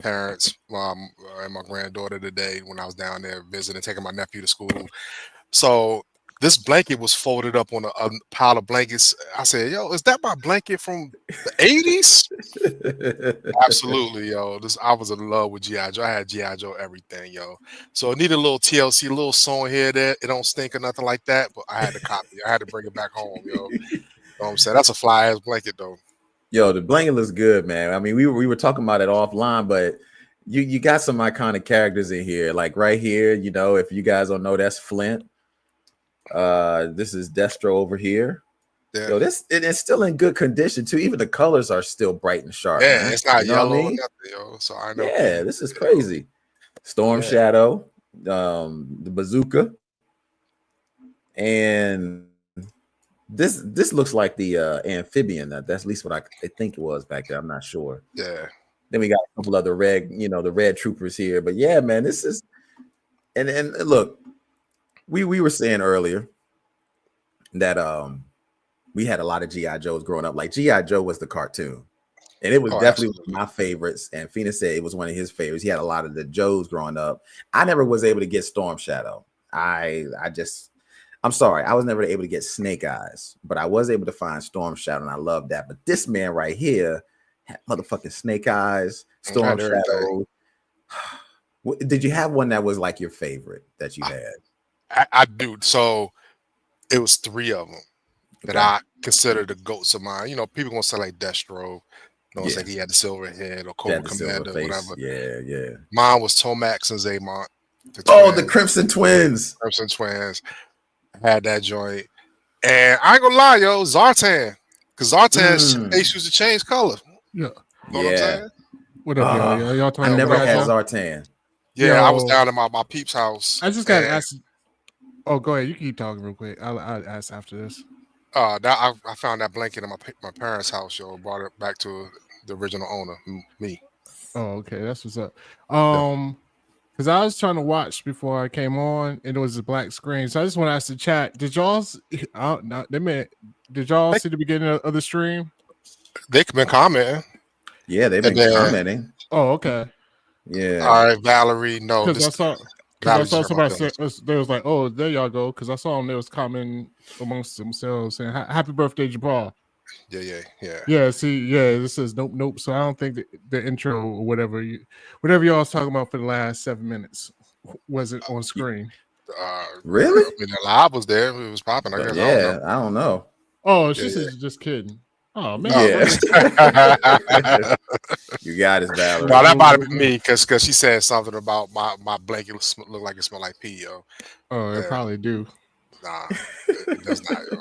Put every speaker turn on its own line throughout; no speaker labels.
parents, and my granddaughter today when I was down there visiting, taking my nephew to school. So this blanket was folded up on a pile of blankets. I said, "Yo, is that my blanket from the '80s?" Absolutely, yo. This I was in love with GI Joe. I had GI Joe everything, yo. So it needed a little TLC, a little song here that it don't stink or nothing like that. But I had to copy. I had to bring it back home, yo. You know what I'm saying? That's a fly ass blanket though.
Yo, the blanket looks good, man. I mean, we were talking about it offline, but you got some iconic characters in here. Like right here, if you guys don't know, that's Flint. This is Destro over here.
Yeah.
Yo, it's still in good condition too. Even the colors are still bright and sharp.
Yeah,
man.
it's not yellow
or
nothing, yo. So I know.
Yeah, this is crazy. Storm Shadow, the bazooka, and this looks like the amphibian. That's at least what I think it was back there. I'm not sure.
Yeah.
Then we got a couple other the red troopers here. But yeah, man, this is and look, we were saying earlier that we had a lot of GI Joes growing up. Like GI Joe was the cartoon, and it was definitely one of my favorites. And Phoenix said it was one of his favorites. He had a lot of the Joes growing up. I never was able to get Storm Shadow. I'm sorry, I was never able to get Snake Eyes, but I was able to find Storm Shadow, and I love that. But this man right here had motherfucking Snake Eyes, Storm Shadow. Did you have one that was like your favorite that you had?
I do. So it was 3 of them that I consider the goats of mine. People gonna say like Destro. Like he had the silver head or Cobra Commander, whatever.
Yeah.
Mine was Tomax and Zaymont.
The Crimson Twins.
Crimson Twins. I had that joint. And I ain't gonna lie, yo, Zartan. Because Zartan's face used to change color.
Yeah.
Know what I'm saying?
What up, y'all talking
I never
about
had Zartan.
Yeah, I was down at my peep's house.
I just got to ask. Oh, go ahead. You keep talking real quick. I'll ask after this.
I found that blanket in my parents' house, yo. Brought it back to the original owner, me.
Oh, okay, that's what's up. Because I was trying to watch before I came on, and it was a black screen. So I just want to ask the chat: Did y'all? Did y'all see the beginning of the stream?
They've been commenting.
Yeah, they've been commenting.
Oh, okay.
Yeah.
All right, Valerie. No,
because I saw somebody say, they was like, "Oh, there y'all go." Because I saw them, they was commenting amongst themselves saying, "Happy birthday, Jabal."
Yeah.
See, this says nope. So I don't think the intro or whatever y'all was talking about for the last 7 minutes wasn't on screen.
Really?
I mean, the live was there. It was popping. I guess.
I don't know.
Oh, she said just kidding. Oh man,
you got it, Valerie.
No, that might have been me because she said something about my blanket look like it smelled like pee, yo.
Oh, it probably do.
Nah, it does not, yo.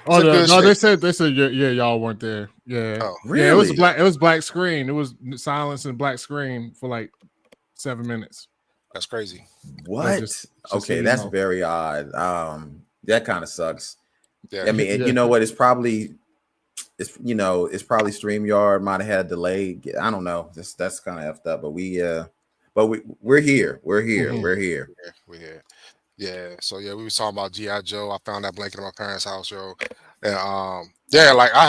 Oh no, they said y'all weren't there. Yeah,
really?
Yeah, it was black screen. It was silence and black screen for like 7 minutes.
That's crazy.
What? Okay, that's very odd. That kind of sucks. Yeah. I mean, you know what? It's probably StreamYard might have had a delay. I don't know. That's kind of effed up. But we're here. We're here.
Mm-hmm.
We're here.
We're here. Yeah. So we was talking about GI Joe. I found that blanket in my parents' house, yo. And like I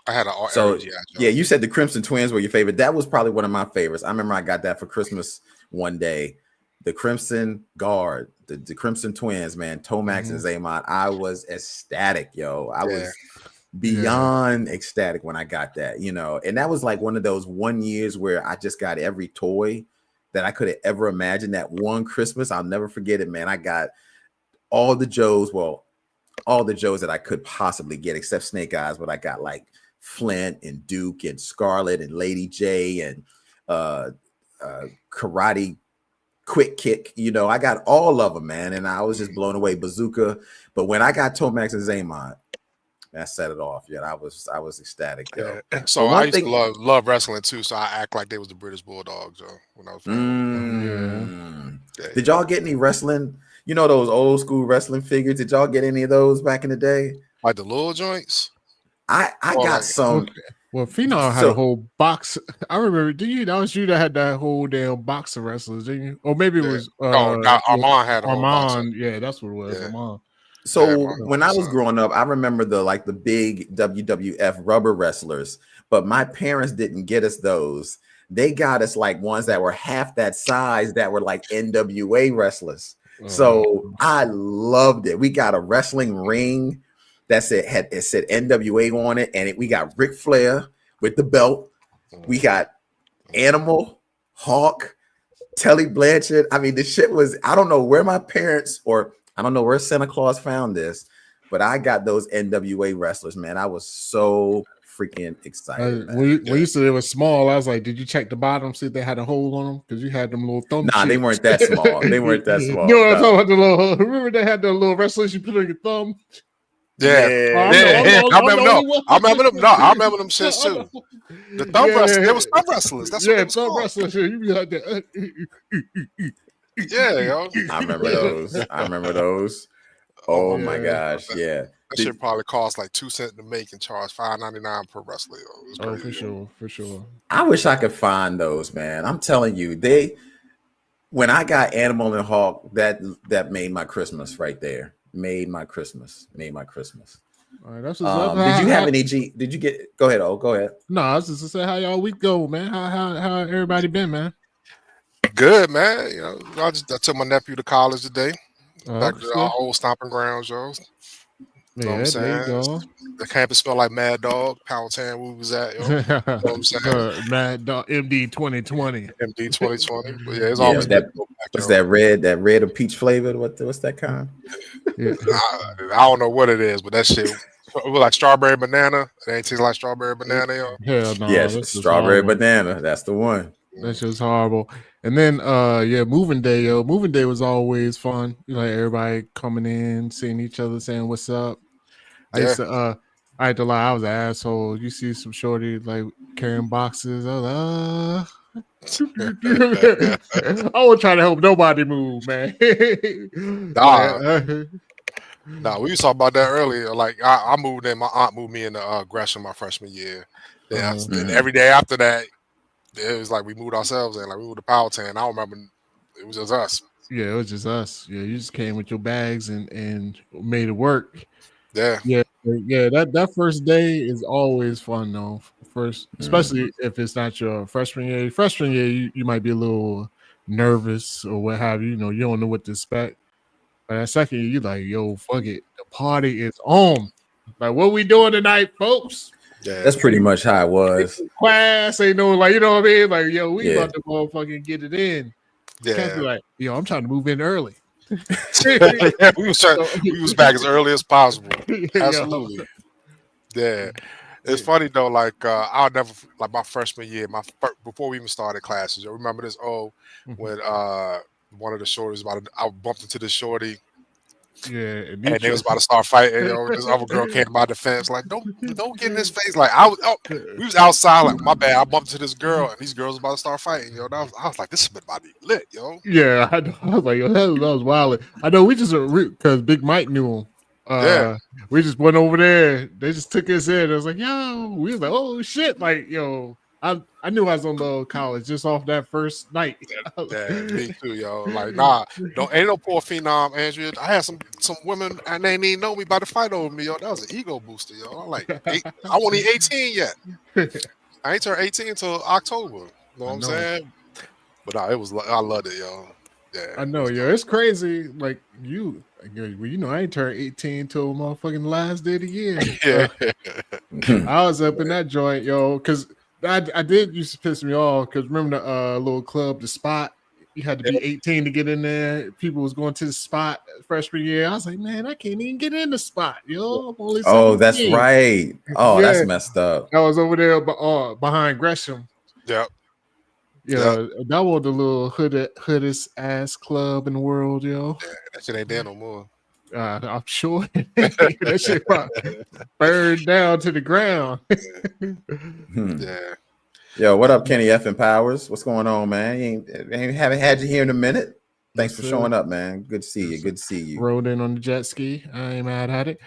had an
so
GI Joe.
Yeah, you said the Crimson Twins were your favorite. That was probably one of my favorites. I remember I got that for Christmas one day. The Crimson Guard, the Crimson Twins, man, Tomax and Zaymont. I was ecstatic, yo. I was beyond ecstatic when I got that, and that was like one of those 1 years where I just got every toy that I could have ever imagined. That one Christmas, I'll never forget it, man. I got all the Joes that I could possibly get except Snake Eyes, but I got like Flint and Duke and Scarlet and Lady J and Karate Quick Kick. I got all of them, man, and I was just blown away. Bazooka. But when I got Tomax and Zaymont, that set it off. Yeah, I was ecstatic. Yo.
Yeah. So I used to love wrestling too. So I act like they was the British Bulldogs, when I was.
Did y'all get any wrestling? Those old school wrestling figures. Did y'all get any of those back in the day?
Like the little joints.
I got some.
Well, Phenom had a whole box. I remember. That was you that had that whole damn box of wrestlers, didn't you? Or maybe it was.
Armand had a whole box.
Yeah, that's what it was. Armand.
So when I was growing up, I remember the big WWF rubber wrestlers, but my parents didn't get us those. they got us like ones that were half that size that were like NWA wrestlers. So I loved it. We got a wrestling ring that said NWA on it, and we got Ric Flair with the belt. We got Animal, Hawk, Telly Blanchard. I mean, the shit was, I don't know where my parents or I don't know where Santa Claus found this, but I got those NWA wrestlers, man. I was so freaking excited.
When you said it was small, I was like, did you check the bottom, see if they had a hole on them? Because you had them little thumb
Nah, they
cheeks.
weren't that small. They weren't that small.
You know what I'm talking about? The little, remember they had the little wrestlers you put on your thumb?
Yeah. I remember them. I remember them shits too. The thumb wrestlers. There was thumb wrestlers. That's what it was called.
Wrestlers. You be like that.
Yeah, yo.
I remember those. Oh my gosh, yeah.
That shit probably cost like 2 cents to make and charge $5.99 per wrestler.
Oh, for sure.
I wish I could find those, man. I'm telling you, when I got Animal and Hawk, that made my Christmas right there. Made my Christmas.
All right, that's
did you have any Did you get? Go ahead. Oh, go ahead.
No, I was just to say how y'all week go, man. How everybody been, man?
Good, man. You know, I took my nephew to college today. Back to our old stomping grounds, yo. You know what I'm saying? The campus smelled like Mad Dog, Powhatan, where we was at, yo. You know what I'm saying?
Mad Dog, MD 2020.
MD 2020. But yeah, it's always
what's that red or peach flavored? What's that kind?
Yeah.
I don't know what it is, but that shit it was like strawberry banana. It ain't taste like strawberry banana, yo.
Hell no.
Yeah, strawberry banana. That's the one.
That shit's horrible. And then moving day, yo. Moving day was always fun. You know, everybody coming in, seeing each other, saying what's up. I had to lie, I was an asshole. You see some shorty like carrying boxes. I was I was trying to help nobody move, man.
Nah, we was talking about that earlier. Like I moved in, my aunt moved me into Gresham my freshman year. Then every day after that, it was like we moved ourselves in, like we moved to Powhatan. I remember it was just us.
Yeah, it was just us. Yeah, you just came with your bags and made it work.
Yeah.
That first day is always fun though. First, especially if it's not your freshman year. Freshman year, you might be a little nervous or what have you. You know, you don't know what to expect. But that second year, you're like, yo, fuck it, the party is on. Like, what we doing tonight, folks?
Yeah,
that's pretty much how it was.
Class ain't no, like, you know what I mean? Like, yo, we about to motherfucking get it in.
Yeah,
can't be like, yo, I'm trying to move in early.
we was back as early as possible. Absolutely. Yeah. It's funny though, like I'll never like my freshman year, before we even started classes. You remember this? When one of the shorties I bumped into this shorty.
Yeah,
and they was about to start fighting. This other girl came to my defense, like, don't get in his face. Like we was outside, like, my bad. I bumped into this girl, and these girls was about to start fighting. Yo, I was like, this is about to be lit, yo.
Yeah, I was like, yo, that was wild. I know we just because Big Mike knew him. We just went over there. They just took us in. I was like, yo, we was like, oh shit, like, yo. I knew I was on the college just off that first night.
Yeah, me too, yo. Like, nah, ain't no poor phenom, Andrea. I had some women and they didn't know me about to fight over me, yo. That was an ego booster, yo. I'm like, I wasn't even 18 yet. I ain't turned 18 until October. You know what I'm saying? But nah, I loved it, yo. Yeah,
I know, yo. It's crazy. Like you know, I ain't turned 18 till motherfucking last day of the year.
Yeah.
I was up in that joint, yo, because I did used to piss me off because remember the little club, the spot. You had to be 18 to get in there. People was going to the spot freshman year. I was like, man, I can't even get in the spot, yo. I'm only 17.
That's right. Oh, that's messed up.
I was over there behind Gresham.
Yep.
Yeah, that was the little hoodest ass club in the world, yo.
Yeah, that shit ain't there no more.
I'm sure that shit probably burned down to the ground.
Yeah.
Yo, what up, Kenny F and Powers? What's going on, man? Haven't had you here in a minute. Thanks for showing up, man. Good to see you. Good to see you.
Rode in on the jet ski. I ain't mad at it.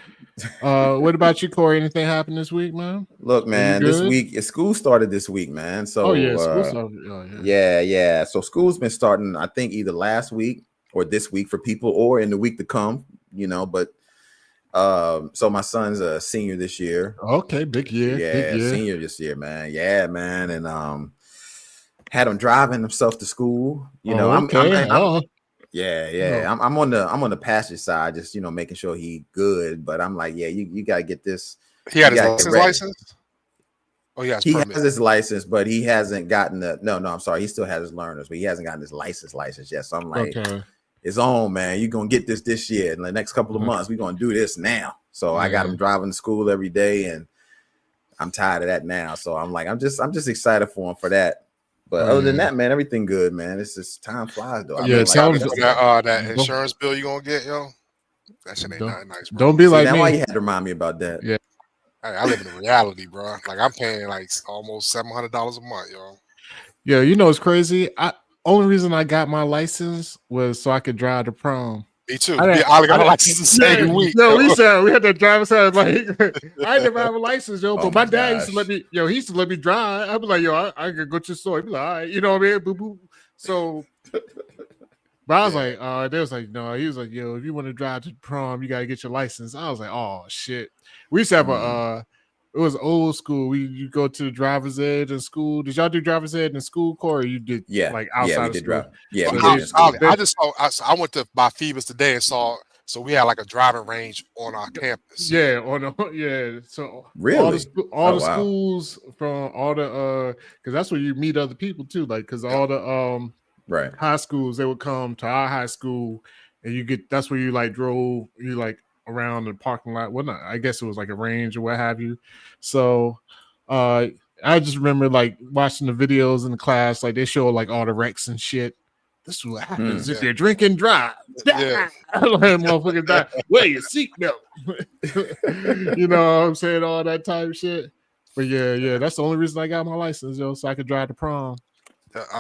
What about you, Corey? Anything happened this week, man?
Look, man, this week school started this week, man. So
school started.
Yeah. So school's been starting, I think, either last week or this week for people, or in the week to come. You know, but so my son's a senior this year.
Okay, big year.
Yeah, senior this year, man. Yeah, man. And had him driving himself to school. You know,
Oh, okay.
yeah.
No.
I'm on the passenger side, just making sure he good. But I'm like, yeah, you gotta get this.
He
You
had his
gotta get
license.
ready.
License. Oh, he has
He
permit.
has his license, but he hasn't gotten the. No, I'm sorry. He still has his learners, but he hasn't gotten his license yet. So I'm like,
Okay.
it's on, man. You're gonna get this year. In the next couple of months, we're gonna do this now. So I got him driving to school every day, and I'm tired of that now. So I'm like, I'm just excited for him for that. But other than that, man, everything good, man. It's just time flies, though. I
Yeah,
mean, like
tell him
that insurance bill you gonna get, yo. That shit ain't nothing nice, bro.
Don't be like
now
me.
why you had to remind me about that?
Yeah.
I live in the reality, bro. Like I'm paying like almost $700 a month, yo.
Yeah, it's crazy. Only reason I got my license was so I could drive to prom.
Me too. I got a license the same week.
Yo, we had that driver's side. Like, I didn't have a license, yo. But my dad used to let me, he used to let me drive. I'd be like, yo, I could go to the store. He'd be like, all right, you know what I mean? Boo boo. So, but I was like, they was like, no. He was like, yo, if you want to drive to prom, you gotta get your license. I was like, oh shit. We used to have it was old school. You go to the driver's ed in school. Did y'all do driver's ed in school, Corey? Or you did like outside
we
of
did
school?
drive. Yeah,
so
we did.
I just saw. I went to by Phoebus today and saw. So we had like a driving range on our campus.
Yeah, So
really,
all the schools from all the because that's where you meet other people too. Like because all the high schools, they would come to our high school, and that's where you like drove around the parking lot. Well, not, I guess it was like a range or what have you. So I just remember like watching the videos in the class, like they show like all the wrecks and shit. This is what happens if you drink and drive. Yeah. Motherfucker die. Wear your seatbelt. You know what I'm saying? All that type of shit. But yeah, that's the only reason I got my license, yo, so I could drive to prom.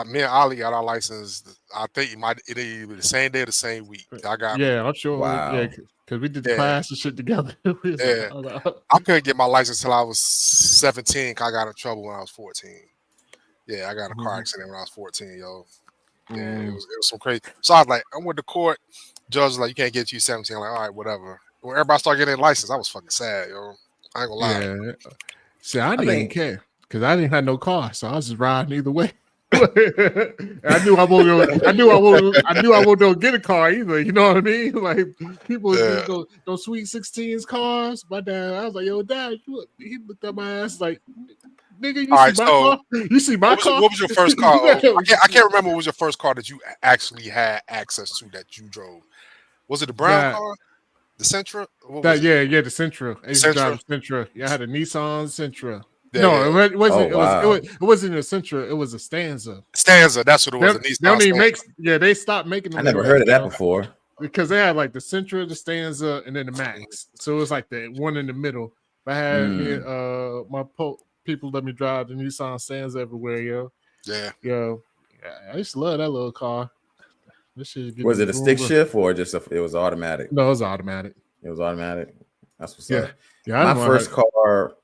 Me and Ali got our license. I think it might either the same day or the same week.
I'm sure.
Wow.
Yeah, because we did the class and shit together.
I couldn't get my license till I was 17. I got in trouble when I was 14. Yeah, I got a car accident when I was 14, yo. Yeah, it was so crazy. So I was like, I went to court. Judge was like, you can't get you 17. I'm like, all right, whatever. When everybody started getting their license, I was fucking sad, yo. I ain't gonna lie.
Yeah. See, I didn't even care because I didn't have no car, so I was just riding either way. I knew I won't get a car either. You know what I mean? Like people those sweet 16s cars. My dad, I was like, yo, dad, he looked at my ass like, nigga, you see my car?
What was your first car? I can't remember what was your first car that you actually had access to that you drove. Was it the brown car? The Sentra?
The Sentra. I used to drive the Sentra. Yeah, I had a Nissan Sentra.
Yeah,
no, it wasn't. It wasn't a Sentra. It was a Stanza.
That's what it was.
They don't even make. Yeah, they stopped making them.
I never heard of that before.
Because they had like the Sentra, the Stanza, and then the Max. So it was like the one in the middle. I had my people let me drive the Nissan Stanza everywhere, yo. Yeah. I used to love that little car.
Was it a stick shift or just it was automatic?
No, it was automatic.
It was automatic. That's what's up.
Yeah,
my first car.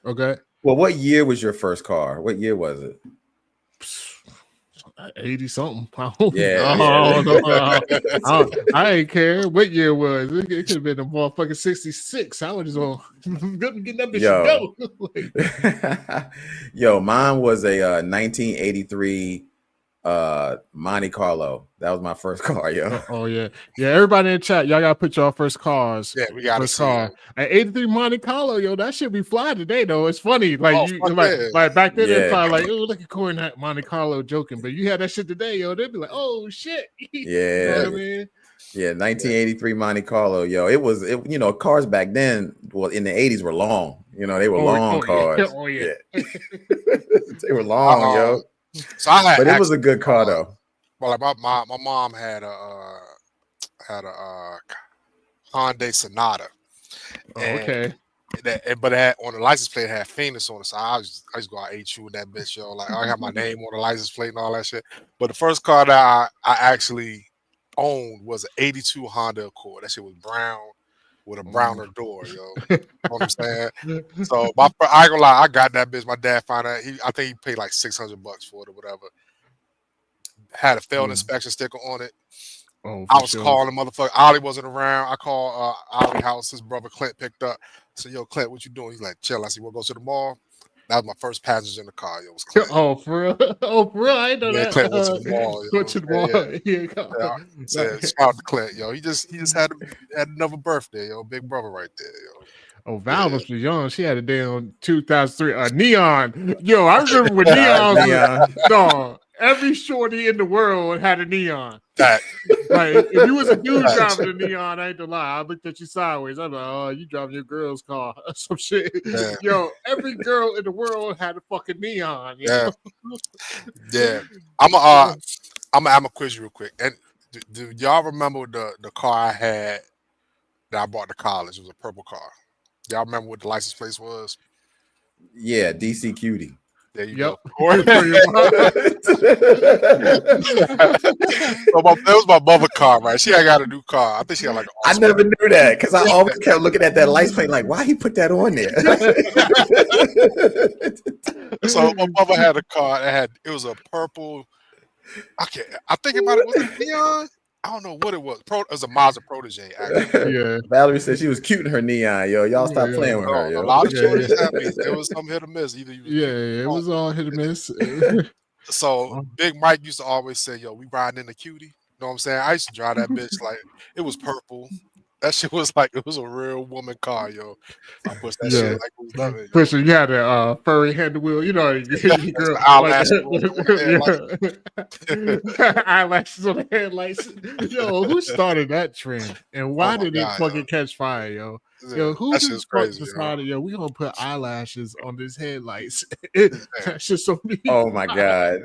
Okay.
Well, what year was your first car? What year was it?
80 something. I ain't care what year it was. It could have been a motherfucking 66. I was just getting that bitch go.
Yo, mine was a 1983 Monte Carlo. That was my first car, yo.
Oh yeah. Everybody in the chat, y'all gotta put y'all first cars.
Yeah, we got
first car. An 83 Monte Carlo, yo, that should be fly today though. It's funny, like like back then they're probably like, oh, look at Corey in that Monte Carlo joking, but you had that shit today, yo. They'd be like, oh shit.
Yeah.
You know what I mean?
Yeah, 1983 Monte Carlo, yo. It was, cars back then, well, in the 80s were long. They were long cars.
Oh yeah.
They were long, yo.
So I had,
but it was a good car though.
Well, like my mom had a Hyundai Sonata.
Okay.
But it had, on the license plate, it had Phoenix on it. So I used to go out HU with that bitch, yo. Like I have my name on the license plate and all that shit. But the first car that I actually owned was an 82 Honda Accord. That shit was brown with a browner door, yo. You know what I'm saying? So I ain't gonna lie, I got that bitch. My dad found out. I think he paid like $600 for it or whatever. Had a failed inspection sticker on it. I was calling the motherfucker. Ollie wasn't around. I called Ollie house. His brother Clint picked up. I said, yo, Clint, what you doing? He's like, chill. I said, we'll go to the mall. That was my first passenger in the car. It was Clint.
Oh, for real? Oh, for real? I didn't know
Yeah,
that.
Clint went to the mall.
Went to the mall.
Yeah. Said, shout out to Clint, yo. He just had another birthday, yo. Big brother right there, yo.
Oh, Val must be young. She had a damn 2003 neon. Yo, I remember when neons.
Neon.
No, every shorty in the world had a neon.
That
Like, if you was a dude driving a neon, I ain't gonna lie. I looked at you sideways. I'm like, oh, you driving your girl's car or some shit.
Yeah.
Yo, every girl in the world had a fucking neon.
Yeah. Yeah. I'm a quiz you real quick. And do y'all remember the car I had that I bought to college? It was a purple car. Y'all remember what the license plate was?
Yeah, DC Cutie.
There you
Yep.
go. That was my mother car, right? She had got a new car. I think she had like an
I never knew that because I always kept looking at that license plate like, why he put that on there?
So my mother had a car that it was a purple. I think about it. Was it neon? I don't know what it was. It was a Mazda Protege, actually.
Yeah.
Valerie said she was cute in her neon, yo. Y'all stop playing with her, yo.
A lot of shorties have these. There was some hit or miss. Either
it was all hit or miss.
So Big Mike used to always say, yo, we riding in the Cutie. You know what I'm saying? I used to drive that bitch like it was purple. That shit was like it was a real woman car, yo. I pushed that shit like it was nothing.
Pushing, you had a furry handle wheel, you know, girl, eyelashes on the headlights. Yo, who started that trend? And why did it fucking catch fire, yo? Yo, who just decided, yo, we gonna put eyelashes on this headlights? That's just so mean.
Oh my god.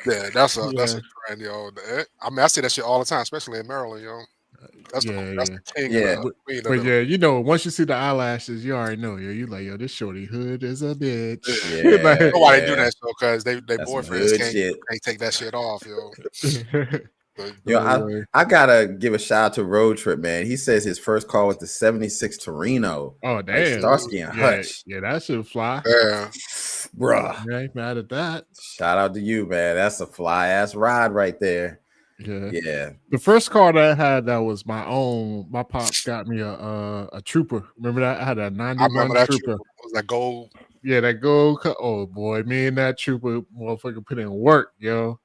Yeah, that's a trend, yo. I mean, I see that shit all the time, especially in Maryland, yo. That's the king.
Yeah,
but yeah, you know, once you see the eyelashes, you already know, yo. You like, yo, this shorty hood is a bitch.
Yeah, like, know why they do that, so because they boyfriends can't take that shit off, yo.
Yo, I gotta give a shout out to Road Trip, man. He says his first car was the 76 Torino.
Oh, damn.
Starsky and Hutch.
Yeah, that should fly.
Yeah.
Bruh.
I ain't mad at that.
Shout out to you, man. That's a fly ass ride right there.
Yeah. The first car that I had that was my own. My pops got me a Trooper. Remember that? I had a 91 Trooper.
It was that gold.
Yeah, that gold. Oh boy, me and that Trooper motherfucker put in work, yo.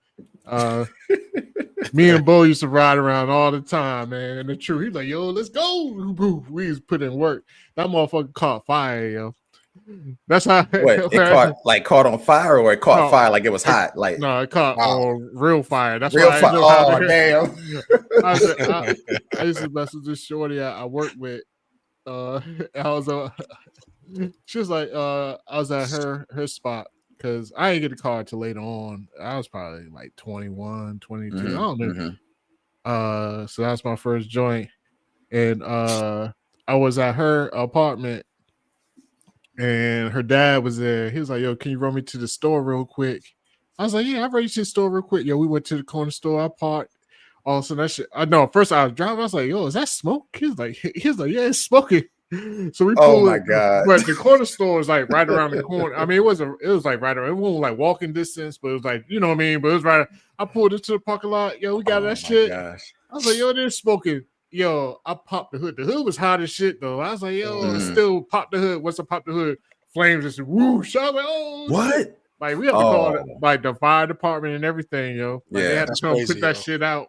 Me and Bo used to ride around all the time, man. And the Trooper, he's like, yo, let's go. We used to put in work. That motherfucker caught fire, yo. That's how
it caught on fire, or it caught fire like it was hot. Like
no, it caught on real fire. That's
real
why
fire. Oh damn!
I used to mess with this shorty I worked with. She was like, I was at her spot because I didn't get the car till later on. I was probably like 21, 22. I don't know. So that's my first joint, and I was at her apartment. And her dad was there. He was like, yo, can you run me to the store real quick? I was like, yeah, I'll run you to the store real quick. Yo, we went to the corner store. I parked. All of a sudden, that shit. I know. First, I was driving. I was like, yo, is that smoke? He was like, yeah, it's smoking. So we pulled.
Oh my god!
But the corner store was like right around the corner. I mean, it was like right around. It wasn't like walking distance, but it was like, you know what I mean. But it was right. I pulled into the parking lot. Yo, we got that shit.
Gosh.
I was like, yo, they're smoking. Yo, I popped the hood. The hood was hot as shit though. I was like, yo, still pop the hood. Once I popped the hood, flames just whoosh. I was like, oh,
what?
Shit. Like we have to call like the fire department and everything, yo. Like, they had to come put that shit out.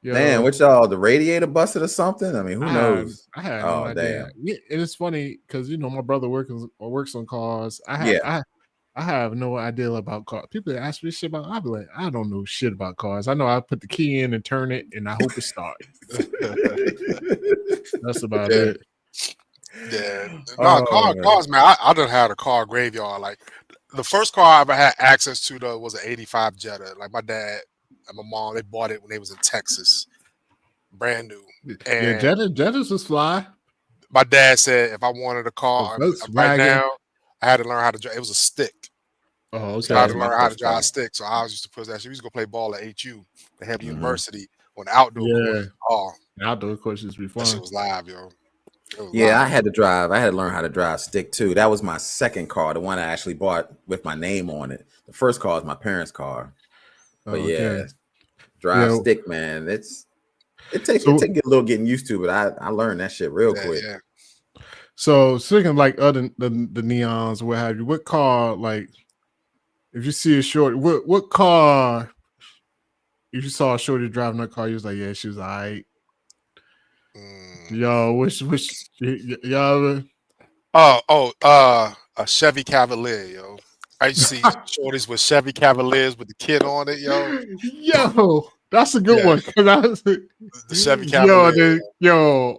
Yo. Man, what y'all? The radiator busted or something? I mean, who knows?
I had no idea. Yeah, and it's funny because you know my brother works on cars. I have no idea about cars. People ask me shit about. I be like, I don't know shit about cars. I know I put the key in and turn it, and I hope it starts. That's about it.
Yeah, no, cars, man. I done had a car graveyard. Like the first car I ever had access to though was an '85 Jetta. Like my dad and my mom, they bought it when they was in Texas, brand new. And
yeah, Jettas was fly.
My dad said if I wanted a car right now, I had to learn how to drive. It was a stick.
Oh, okay.
So I had to learn how to drive a stick. So I was used to push that shit. We used to go play ball at HU, the Heavy University, on the outdoor course. Oh,
outdoor courses be fun.
That shit was live, yo.
Yeah, I had to learn how to drive stick too. That was my second car, the one I actually bought with my name on it. The first car was my parents' car. But drive stick, man. It takes a little getting used to, but I learned that shit real quick. Yeah.
So speaking of like other the neons, what have you? What car like? If you see a short, what car? If you saw a shorty driving that car, you was like, yeah, she was alright. Yo, which y'all?
A Chevy Cavalier, yo. I used to see shorties with Chevy Cavaliers with the kid on it, yo.
Yo, that's a good
Yeah.
one. Cause I was,
The Chevy Cavalier.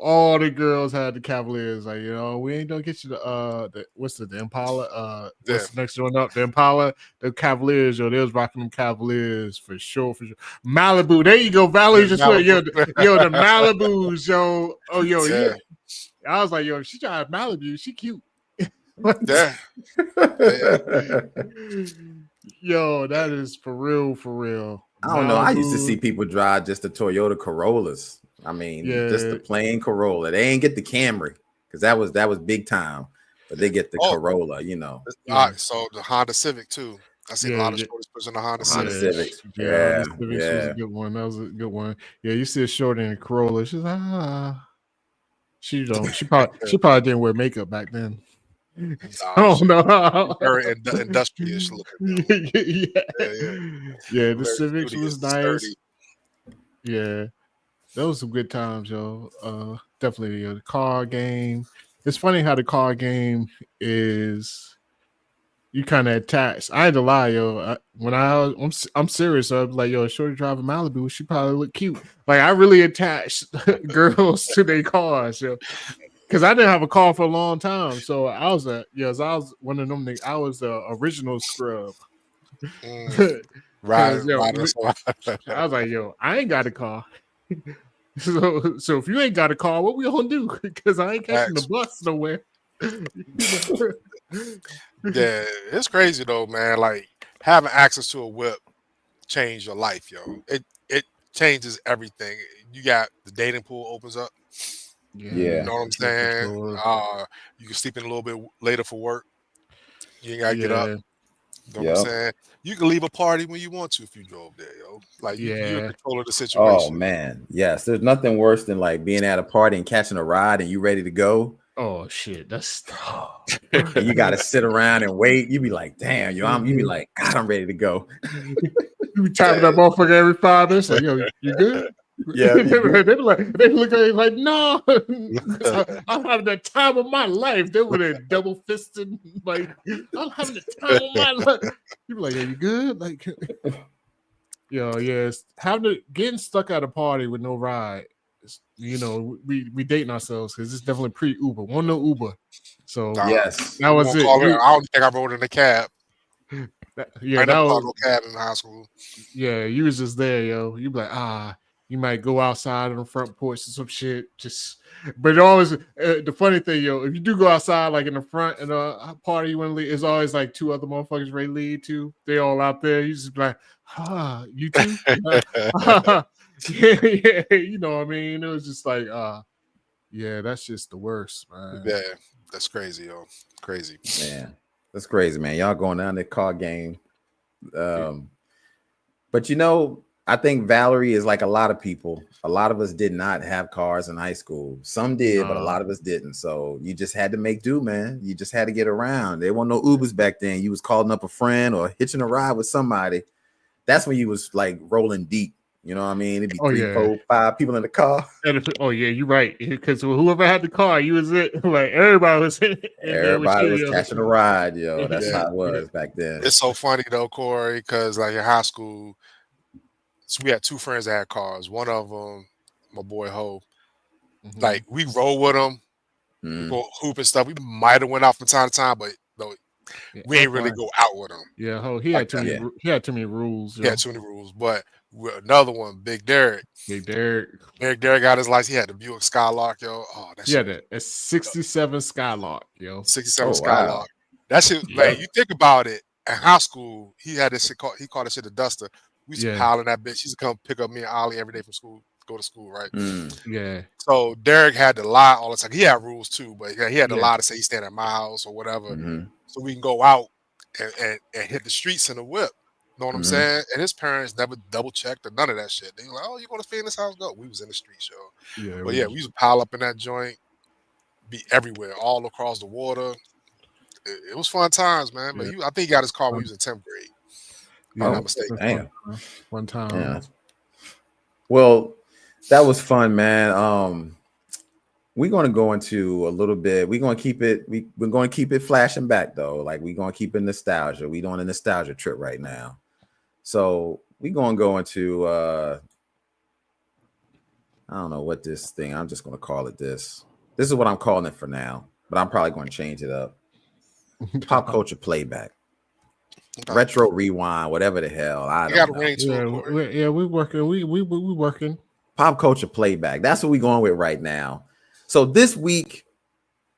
all the girls had the Cavaliers. Like, we ain't gonna get you the what's the Impala? What's the next one up? The Impala, the Cavaliers. Yo, they was rocking them Cavaliers for sure. Malibu, there you go. Valerie just put the Malibus, yo. Oh, yo, yeah. I was like, yo, she drive Malibu. She cute.
Yeah.
Yo, that is for real, for real.
I don't know. I used to see people drive just the Toyota Corollas. I mean, just the plain Corolla. They ain't get the Camry because that was big time, but they get the Corolla.
So the Honda Civic too. I see a lot of shorties pushing the Honda
Civics.
The Civics was a good one. That was a good one. Yeah, you see a shorty in a Corolla. She's like, she probably didn't wear makeup back then. Oh no!
Very industrious looking.
Yeah. The Civics was nice. Sturdy. Yeah, those were some good times, yo. Definitely the car game. It's funny how the car game is. You kind of attached. I had to lie, yo. I'm serious. So I'm like, yo, shorty driving Malibu. She probably look cute. Like I really attached girls to their cars, yo. Because I didn't have a car for a long time, so I was one of them. I was the original scrub.
Right.
I was like, yo, I ain't got a car. So if you ain't got a car, what we gonna do? Because I ain't catching the bus nowhere.
Yeah, it's crazy though, man. Like having access to a whip changed your life, yo. It changes everything. You got the dating pool opens up.
Yeah.
You know what I'm saying? Sure. You can sleep in a little bit later for work. You ain't gotta get up. You know what I'm saying? You can leave a party when you want to if you drove there, yo. Like you're in control of the situation.
Oh man, yes. There's nothing worse than like being at a party and catching a ride and you ready to go.
Oh shit, that's
and you gotta sit around and wait. You be like, damn, you be like, God, I'm ready to go.
You be tapping that motherfucker every 5 minutes. Like, yo, you good?
Yeah,
they look at you like, no, I'm having the time of my life. They were there double fisted, like, I'm having the time of my life. You be like, are you good? Like, yes, getting stuck at a party with no ride. We dating ourselves because it's definitely pre-Uber. Won't no Uber, so
yes,
that was it.
I don't think I rode in a cab.
I
never called no cab in high school.
Yeah, you was just there, yo. You be like, you might go outside on the front porch or some shit. But always the funny thing, yo, if you do go outside like in the front and a party you want to leave, it's always like 2 other motherfuckers ready to lead too. They all out there. You just be like, you too? Yeah, you know what I mean? It was just like, that's just the worst, man.
Yeah, that's crazy, yo. Crazy.
Man, that's crazy, man. Y'all going down the car game. But I think Valerie is like a lot of people. A lot of us did not have cars in high school. Some did, but a lot of us didn't. So you just had to make do, man. You just had to get around. There weren't no Ubers back then. You was calling up a friend or hitching a ride with somebody. That's when you was like rolling deep. You know what I mean? It'd be 3, 4, 5 people in the car.
Oh yeah, you're right. Because whoever had the car, you was it. Like everybody was in
everybody was catching a ride, yo. That's how it was back then.
It's so funny though, Corey, because like in high school, so we had 2 friends that had cars. One of them, my boy Ho, like we roll with him, go hoop and stuff. We might have went out from time to time, but no, we ain't really go out with him.
Yeah, Ho, he had too many rules.
He had too many rules. But another one, Big Derek.
Derek
got his license. He had the Buick Skylark, yo. Oh, that shit.
A 67 Skylark, yo.
67 Skylark. Wow. That shit, like you think about it. In high school, he had this shit he called it shit a duster. We used to pile in that bitch. He used to come pick up me and Ollie every day from school, go to school, right?
Yeah.
So Derek had to lie all the time. He had rules too, but he had to lie to say he's staying at my house or whatever. So we can go out and hit the streets in the whip. Know what I'm saying? And his parents never double checked or none of that shit. They were like, oh, you want to stay in this house? Go. We was in the streets, yo. Yeah, but we used to pile up in that joint. be everywhere, all across the water. It was fun times, man. But I think he got his car when he was in 10th grade. If I'm
Yeah,
not mistaken.
Damn.
one time.
Yeah. Well, that was fun, man. We're going to go into a little bit. We're going to keep it. We're going to keep it flashing back though. Like we're going to keep it nostalgia. We're doing a nostalgia trip right now. So we're going to go into. I don't know what this thing. I'm just going to call it this. This is what I'm calling it for now. But I'm probably going to change it up. Pop culture playback, retro rewind, whatever the hell. I
You got
don't
a
know.
ring to it.
We working. We working.
Pop culture playback. That's what we're going with right now. So this week,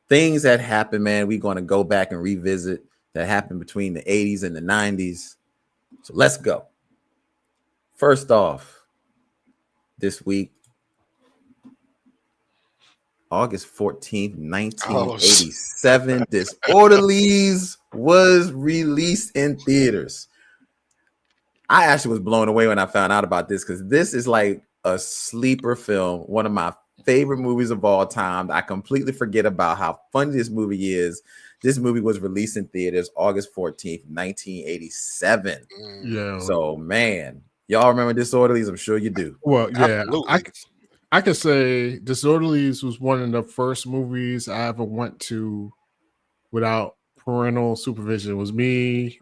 things that happened, man, we're going to go back and revisit that happened between the 80s and the 90s. So let's go. First off, this week, August 14th, 1987, Disorderlies was released in theaters. I actually was blown away when I found out about this because this is like a sleeper film, one of my favorite movies of all time. I completely forget about how funny this movie is. This movie was released in theaters August 14th, 1987.
Yeah.
So, man, y'all remember Disorderlies? I'm sure you do.
Well, yeah.
Absolutely.
I could say Disorderlies was one of the first movies I ever went to without parental supervision. It was me,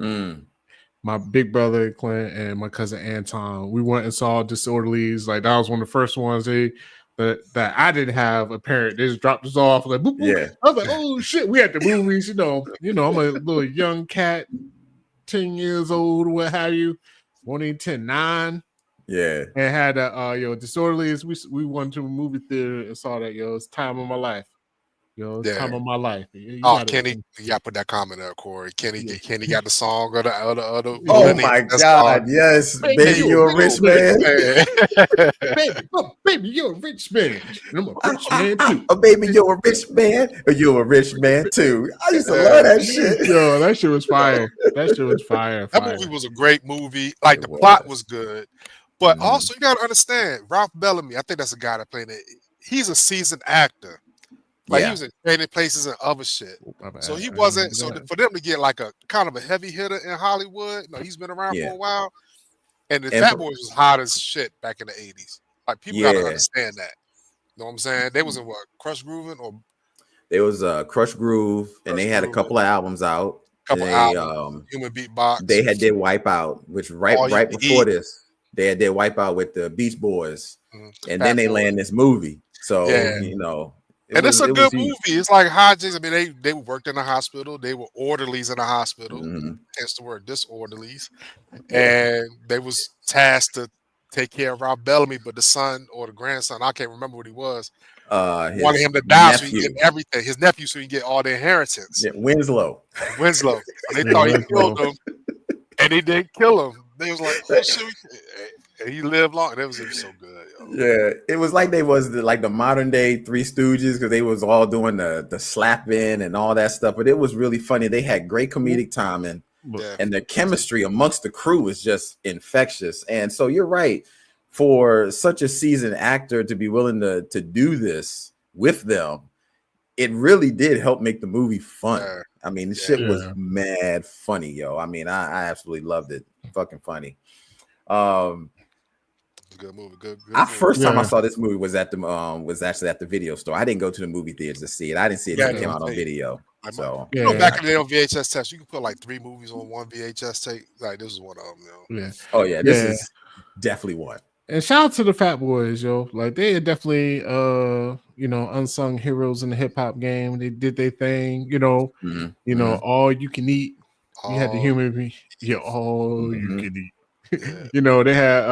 my big brother Clint, and my cousin Anton. We went and saw Disorderlies. Like that was one of the first ones that I didn't have a parent. They just dropped us off. Like, boop, boop.
Yeah.
I was like, oh shit, we at the movies. You know, I'm a little young cat, 10 years old, what have you, 9.
Yeah.
And had Disorderlies. We went to a movie theater and saw that. It's time of my life. Time of my life.
Kenny, you got to put that comment up, Corey. Kenny got the song or the
oh my God, yes, baby, you're a rich man.
baby, you're a rich man. And I'm a rich man too.
Oh, baby, you're a rich man, or you're a rich man too. I used to love that shit.
Yo, that shit was fire. That
movie was a great movie. Like the plot was good, but also you got to understand Ralph Bellamy. I think that's the guy that played it. He's a seasoned actor. Like he was in Trading Places and other shit. So he wasn't. So for them to get like a kind of a heavy hitter in Hollywood, he's been around for a while. And the Fat Boys was hot as shit back in the 80s. Like people gotta understand that. You know what I'm saying? They was in what, Crush Groovin' or
they was Crush Groove, and they had a couple of albums out.
Human Beatbox.
They had did Wipeout, which right before this, they had did Wipeout with the Beach Boys, and then they land this movie. So
it's a good movie. It's like hijinks. I mean, they worked in a hospital. They were orderlies in a hospital. Hence the word disorderlies. And they was tasked to take care of Rob Bellamy, but the son or the grandson, I can't remember what he was, wanted him to die so he can get everything. His nephew, so he can get all the inheritance.
Yeah, Winslow.
They thought he killed him, and he didn't kill him. They was like, oh shit. And he lived long, and it was so good.
Yeah, it was like they was the modern day Three Stooges because they was all doing the slapping and all that stuff. But it was really funny. They had great comedic timing, and the chemistry amongst the crew was just infectious. And so you're right, for such a seasoned actor to be willing to do this with them, it really did help make the movie fun. I mean, the shit was mad funny, yo. I mean, I absolutely loved it. Fucking funny.
Good movie. Good
first time I saw this movie was actually at the video store. I didn't go to the movie theaters to see it. I didn't see it until it came out on video. So
back in the day on VHS tapes, you could put like 3 movies on one VHS tape. Like this is one of them,
Yeah.
Oh yeah, this is definitely one. And
shout out to the Fat Boys, yo. Like they are definitely unsung heroes in the hip hop game. They did their thing, all you can eat. You had the human being, all you can eat. They had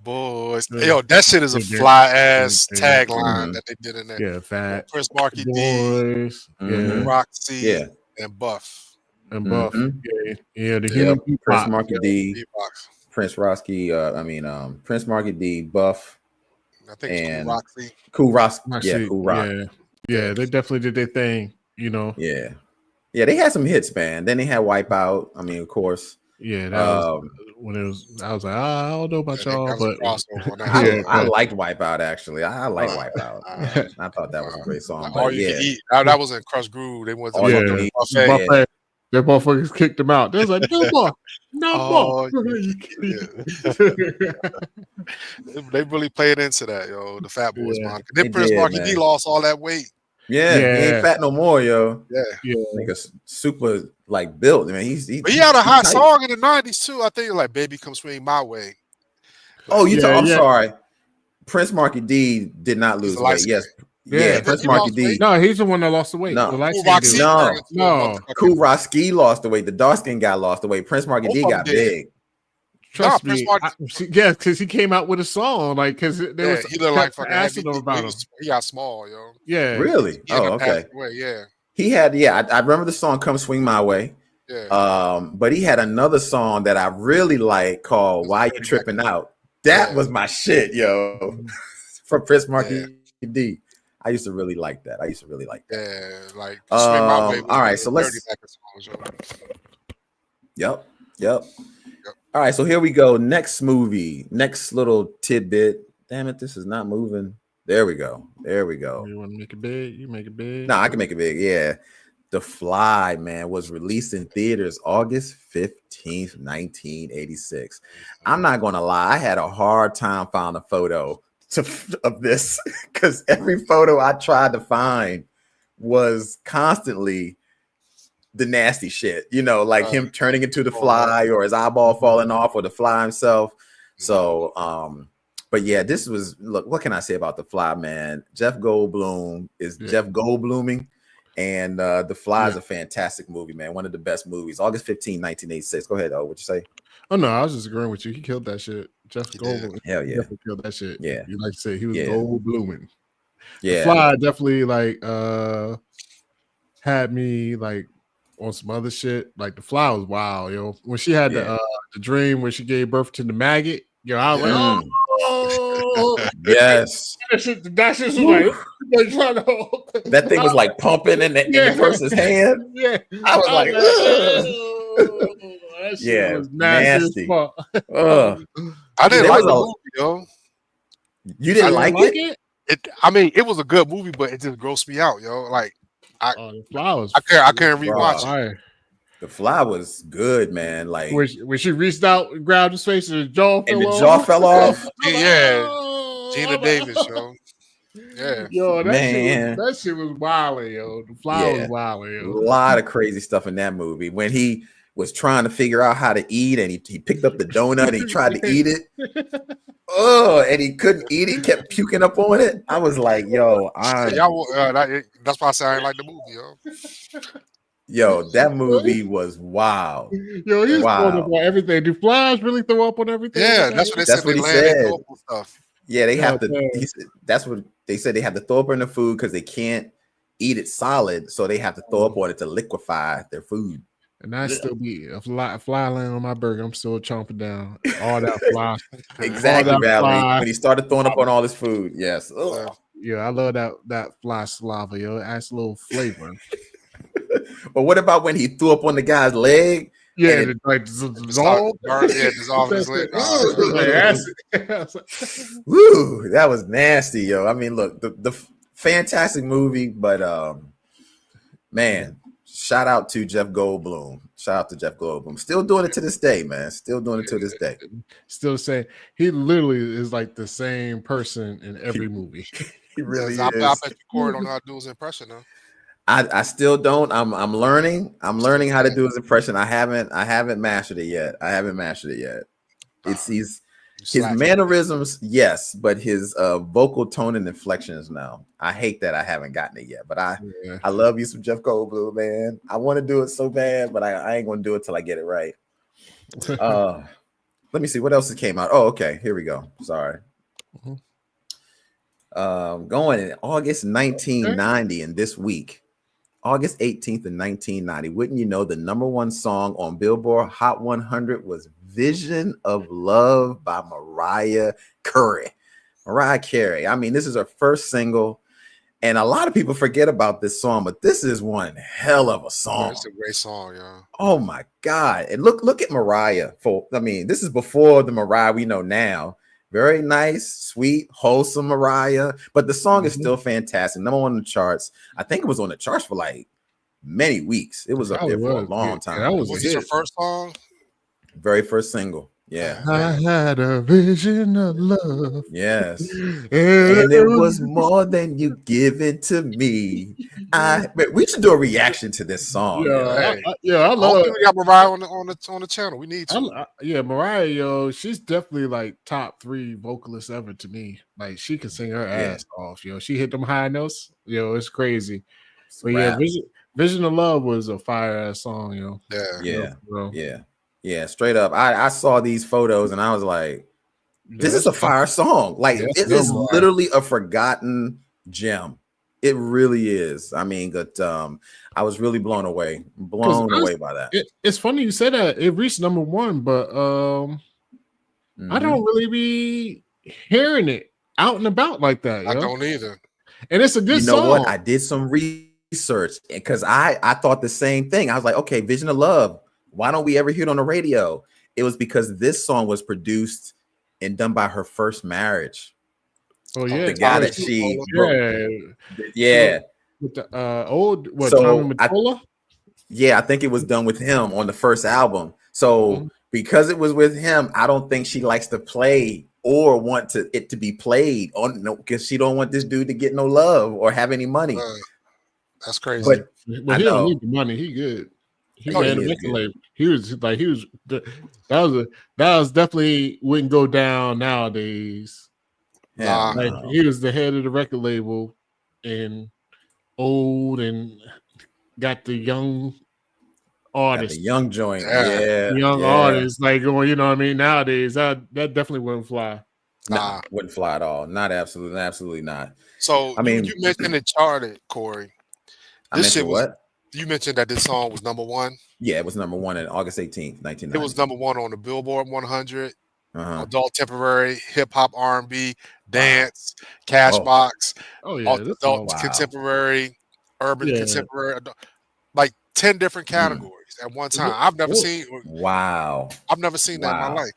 Boys. Yo, that shit is a fly ass tagline that they did in there.
Yeah, Fat
Prince Marky
Boys,
D, Roxy, and Buff.
The human
Prince Marky D, Prince Rocky, Prince Marky D, Buff.
I think it's Roxy.
Cool Roxy. Yeah, Cool Rock.
Yeah, they definitely did their thing,
Yeah, they had some hits, man. Then they had Wipeout. I mean, of course.
Yeah, that when it was. I was like, I don't know about
Yeah,
y'all,
that was
but
a crossover on that.
yeah,
I liked Wipeout actually. I like
Uh,
Wipeout.
uh,
I thought that was a great song.
like
But
all you can
yeah,
eat. That was in Crush Groove. They went to
all you
fucking
can eat.
buffet.
Yeah.
buffet. Their motherfuckers kicked him out. They was like, no more, no more.
Oh, they really played into that, yo. The Fat Boys,
Yeah.
man. Then
They
Prince
did,
Marky D
man.
lost all that weight.
Yeah, he ain't
Yeah.
fat no more, yo.
Yeah,
Yeah,
Nigga super like built, man.
but he had a hot
tight.
song in the '90s too. I think like "Baby Come Swing My Way."
Oh, you
Yeah,
I'm
yeah.
sorry. Prince Marky D did not
He's
lose
a light
weight. Yes.
Yeah.
Yeah, Prince
He
Marky
lost
D.
weight.
no, he's the one that lost the weight.
No.
The light
Cool
skin
Roxy
dude.
No.
turned into a
No.
motherfucking-
Cool Roski lost the weight. The dark skin guy lost the weight. Prince Marky
Both
D
of them
got
did.
big.
Trust
Prince
me.
Marky-
Yeah, because he came out with a song, like because they
Yeah,
was
he looked like fucking heavy.
asking them about him.
He got small, yo.
Yeah,
Really?
He ended
Oh,
up
okay.
passing away. Yeah,
He had, I remember the song "Come Swing My Way."
yeah.
But he had another song that I really like called "Why You Tripping Out." That was my shit, yo. From Prince Marky D. I used to really like that.
Yeah, like Swing My Way.
All right, so let's. Yep. All right, so here we go. Next movie, next little tidbit. Damn it, this is not moving. There we go.
You want to make it big? You make it big.
No, I can make it big. Yeah. The Fly, man, was released in theaters August 15th, 1986. I'm not going to lie. I had a hard time finding a photo of this because every photo I tried to find was constantly the nasty shit, like him turning into the fly or his eyeball falling off or the fly himself. So, but yeah, this was, look, what can I say about The Fly, man? Jeff Goldblum is Jeff Goldbluming. And The Fly is a fantastic movie, man. One of the best movies. August 15, 1986. Go ahead, what'd you say?
Oh no, I was just agreeing with you. He killed that shit. Jeff Goldblum.
Hell yeah.
Definitely killed that shit.
Yeah.
You like to say he was gold blooming.
Yeah.
The Fly definitely like had me like on some other shit. Like The Fly was wild, yo. When she had the dream where she gave birth to the maggot, yo, I was like, oh
yes.
That shit was like
that thing was like pumping in the person's hand.
Yeah.
I was like,
that shit was nasty.
I didn't like the movie, yo.
You didn't like it?
I mean, it was a good movie, but it just grossed me out, yo. Like,
The Fly was
I couldn't rewatch it.
The Fly was good, man. Like
when she reached out and grabbed his face and his jaw
fell off.
Yeah, Gina Davis, yo. Yeah,
yo, that shit was wild, yo. The Fly was wild, yo.
A lot of crazy stuff in that movie. When he was trying to figure out how to eat, and he picked up the donut and he tried to eat it. And he couldn't eat it, kept puking up on it. I was like, yo,
that's why I say I ain't like the movie, yo.
Yo, that movie was wild.
Yo, he's throwing up on everything. Do flies really throw up on everything?
Yeah, that's what they said.
What he said.
Stuff.
Yeah, they have to. That's what they said. They have to throw up on the food because they can't eat it solid, so they have to throw up on it to liquefy their food.
And I still be a fly laying on my burger. I'm still chomping down all that fly.
Exactly, Valley. When he started throwing up on all his food, yes.
Yeah, I love that fly saliva, yo. It adds a little flavor.
But what about when he threw up on the guy's leg?
Yeah, like dissolve.
Dissolve his leg.
Woo, that was nasty, yo. I mean, look, the fantastic movie, but man, shout out to Jeff Goldblum. Still doing it to this day, man. Still doing it to this day.
Still saying he literally is like the same person in every movie.
He really is.
I bet you Corey don't know how to do his impression, though.
I still don't. I'm learning. I'm learning how to do his impression. I haven't mastered it yet. It's his mannerisms, yes, but his vocal tone and inflections now. I hate that I haven't gotten it yet. But I love you some Jeff Goldblum, man. I want to do it so bad, but I ain't gonna do it till I get it right. Let me see what else came out. Oh, okay. Here we go. Sorry. Going in August 1990 in this week. August 18th of 1990. Wouldn't you know, the number one song on Billboard Hot 100 was Vision of Love by Mariah Carey. I mean, this is her first single. And a lot of people forget about this song, but this is one hell of a
Yeah,
song.
it's a great song, yo.
Oh my God. And look at Mariah. This is before the Mariah we know now. Very nice, sweet, wholesome Mariah. But the song is still fantastic. Number one on the charts. I think it was on the charts for like many weeks. It was up there for a long time.
That was
Was
a
this your
hit.
first song?
Very first single. Yeah.
I had a vision of love.
Yes.
And
it was more than you given to me. But we should do a reaction to this song.
Yeah,
Hey.
I love.
Hopefully we got Mariah on the channel. We need to.
Yeah, Mariah, yo, she's definitely like top 3 vocalists ever to me. Like she can sing her ass off, yo. She hit them high notes, yo. It's crazy. But yeah, Vision of Love was a fire ass song, yo.
Yeah. Straight up, I saw these photos and I was like, this is a fire song. Like it is literally a forgotten gem. It really is. I mean, but I was really blown away by that.
It's funny you said that it reached number 1, but I don't really be hearing it out and about like that.
I don't either.
And it's a good
song. You know
what?
I did some research because I thought the same thing. I was like, okay, Vision of Love. Why don't we ever hear it on the radio? It was because this song was produced and done by her first marriage.
Oh yeah,
the guy that she
with the old Tommy Mottola?
Yeah, I think it was done with him on the first album. So because it was with him, I don't think she likes to play or want it to be played on because she don't want this dude to get no love or have any money.
That's crazy.
But
he don't need the money. He good. He had a record label. That was definitely wouldn't go down nowadays.
Yeah,
he was the head of the record label and old and got the young artists,
the young joint,
artists like going. You know what I mean? Nowadays, that definitely wouldn't fly.
Nah, wouldn't fly at all. Not absolutely not.
So I mean, you mentioned it charted, Corey. This shit was. You mentioned that this song was number 1.
Yeah, it was number 1 on August 18th, 1990.
It was number 1 on the Billboard 100, adult contemporary, hip hop, R&B, dance, Cashbox, adult contemporary, urban contemporary, like 10 different categories at one time. I've never seen.
Wow.
I've never seen that in my life.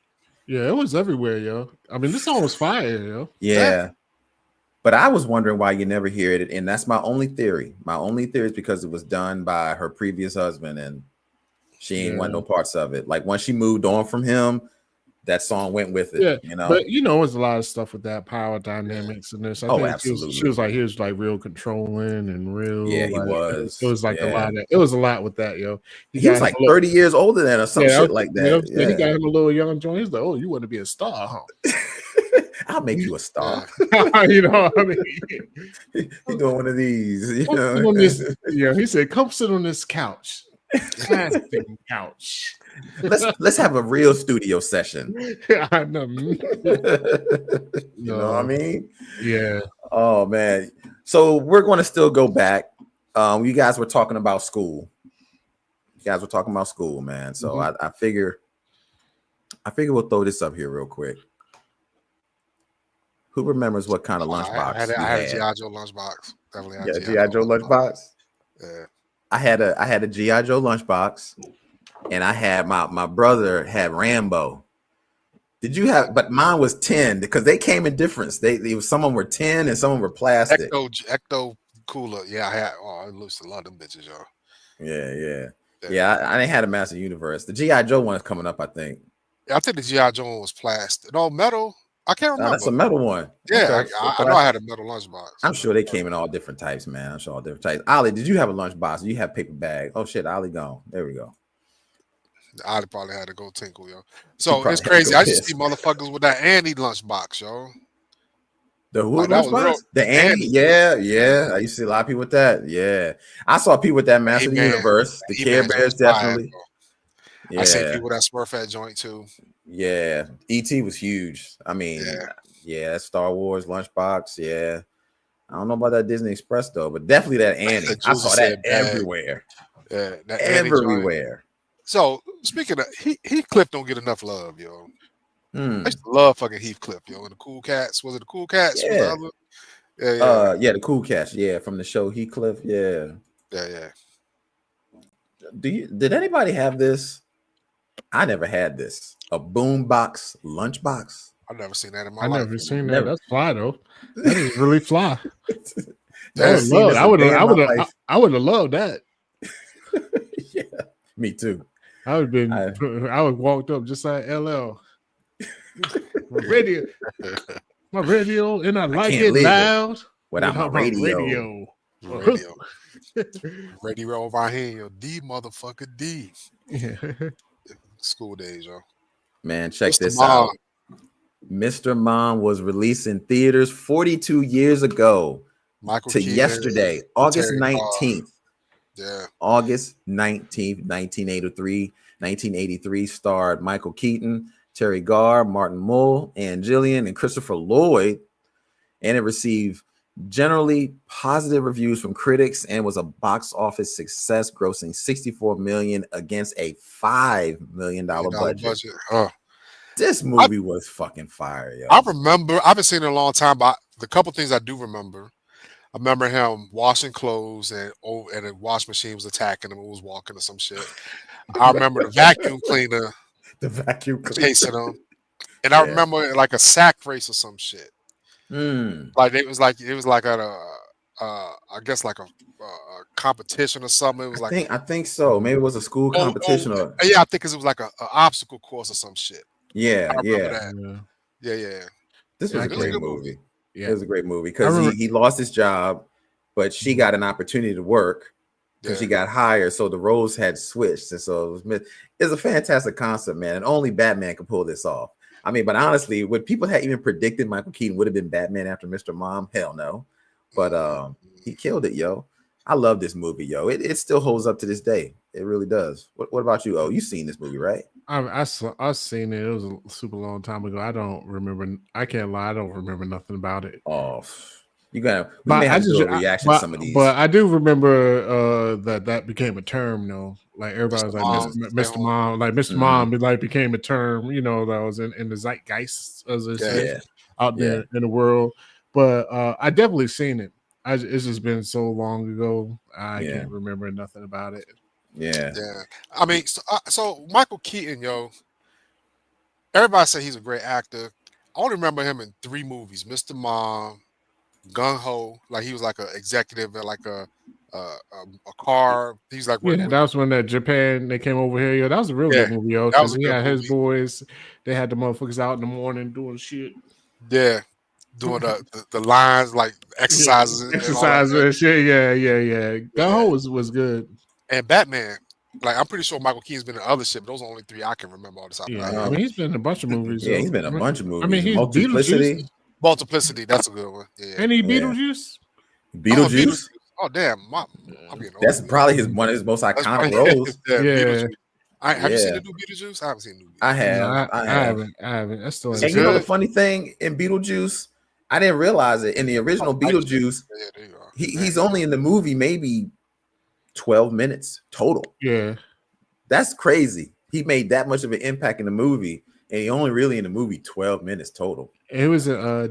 Yeah, it was everywhere, yo. I mean, this song was fire, yo.
Yeah. But I was wondering why you never hear it. And that's my only theory. My only theory is because it was done by her previous husband and she ain't want no parts of it. Like once she moved on from him, that song went with it.
Yeah,
you know.
But there's a lot of stuff with that power dynamics and this. I think
absolutely.
She was like real controlling and real.
Yeah, he was.
It was like a lot. It was a lot with that, yo.
He was like 30 years older than her, some shit like that.
Yeah. He got him a little young joint. He's like, oh, you want to be a star, huh?
I'll make you a star.
You know what I mean?
He's doing one of these.
He said, come sit on this couch. Couch.
Let's have a real studio session.
I know.
You know what I mean?
Yeah.
Oh man. So we're going to still go back. You guys were talking about school. Man. So I figure we'll throw this up here real quick. Who remembers what kind of lunchbox?
I had a G.I. Joe lunchbox. Definitely had
G.I. Joe lunchbox.
Yeah.
I had a G.I. Joe lunchbox, and I had my brother had Rambo. Did you have? But mine was 10 because they came in difference. Some of them were 10 and some of them were plastic.
Ecto cooler. Yeah, I had. I used to love them bitches, y'all.
Yeah. I didn't have a Master Universe. The G.I. Joe one is coming up, I think.
I think the G.I. Joe one was plastic. No, metal. I can't remember.
That's a metal one.
Yeah, okay. I know I had a metal lunchbox.
I'm sure they came in all different types, man. I'm sure all different types. Ollie, did you have a lunchbox? Did you have paper bag? Oh shit, Ollie gone. There we go.
Ollie probably had to go tinkle, yo. So it's crazy. I used to see motherfuckers with that Annie lunchbox, yo.
The who lunchbox? The Annie? Yeah. I used to see a lot of people with that. Yeah. I saw people with that Master Universe. The Care Bears, definitely.
Yeah. I see people that Smurfette joint too.
Yeah, E.T. was huge. I mean, yeah, Star Wars lunchbox. Yeah, I don't know about that Disney Express though, but definitely that Annie. I saw that everywhere.
Yeah, that
everywhere.
So speaking of Heathcliff, don't get enough love, yo. I used to love fucking Heathcliff, yo. And the Cool Cats. Was it the Cool Cats?
Yeah.
Yeah.
The Cool Cash, from the show Heathcliff,
Yeah.
Did anybody have this? I never had this. A boombox lunchbox.
I've never seen that in my
I
life.
never seen that.
Never.
That's fly though. That is really fly. I
Never
would
seen
love.
this a day in my life.
I would have loved that.
Yeah, me too.
I would have been. I would walked up just like LL. My radio, and I like
can't
it
live
loud.
without my radio.
Radio over here, D motherfucker D.
Yeah.
School days, yo.
Man, check
Mr.
this
Mom.
out. Mr. Mom was released in theaters 42 years ago
Michael
to
Keaton,
yesterday, August
Terry
19th.
Yeah.
August 19th, 1983, starred Michael Keaton, Terry Garr, Martin Mull, Ann Gillian, and Christopher Lloyd. And it received generally positive reviews from critics and was a box office success, grossing $64 million against a $5 million budget. This movie was fucking fire, yo.
I remember, I haven't seen it in a long time, but the couple things I do remember. I remember him washing clothes and the wash machine was attacking him and was walking or some shit. I remember the vacuum cleaner. Chasing him. And I remember like a sack race or some shit. Like it was like I guess like a competition or something. It was
I think so. Maybe it was a school competition.
Yeah, I think it was like an obstacle course or some shit.
Yeah. This was a great movie. Yeah. It was a great movie because he lost his job, but she got an opportunity to work because she got hired. So the roles had switched. And so it's a fantastic concept, man. And only Batman could pull this off. I mean, but honestly, would people have even predicted Michael Keaton would have been Batman after Mr. Mom? Hell no. But he killed it, yo. I love this movie, yo. It still holds up to this day. It really does. What about you? Oh, you've seen this movie, right?
I've seen it. It was a super long time ago. I don't remember. I can't lie. I don't remember nothing about it.
Oh, we may have to do a reaction to some of these.
But I do remember that became a term, though. Like everybody was like Mr. Mom, like Mr. Mom, it became a term, that was in the zeitgeist as out there in the world. But I definitely seen it. It's just been so long ago. I can't remember nothing about it.
Yeah.
I mean, so Michael Keaton, yo, everybody say he's a great actor. I only remember him in 3 movies: Mr. Mom, Gung Ho, like he was like an executive at like a car. He's like,
that was when that Japan they came over here. Yo, that was a real good movie, yo. Because he had his boys. They had the motherfuckers out in the morning doing shit.
Yeah. Doing the lines like exercises
and shit. Yeah. Gung Ho was good.
And Batman, like I'm pretty sure Michael Keaton's been in other shit, but those are the only 3 I can remember all the time.
I mean, he's been in a bunch of movies.
Yeah, he's been in a bunch of movies.
I mean, he's
Multiplicity, that's a good one. Yeah.
And he Beetlejuice.
Beetlejuice.
Oh damn,
that's probably one of his most iconic roles.
Yeah. Have you seen the new Beetlejuice? I haven't seen the new Beetlejuice.
I
haven't. That's still.
And you know the funny thing in Beetlejuice, I didn't realize it. In the original Beetlejuice, he's only in the movie maybe 12 minutes total.
Yeah.
That's crazy. He made that much of an impact in the movie, and he only really in the movie 12 minutes total.
It was a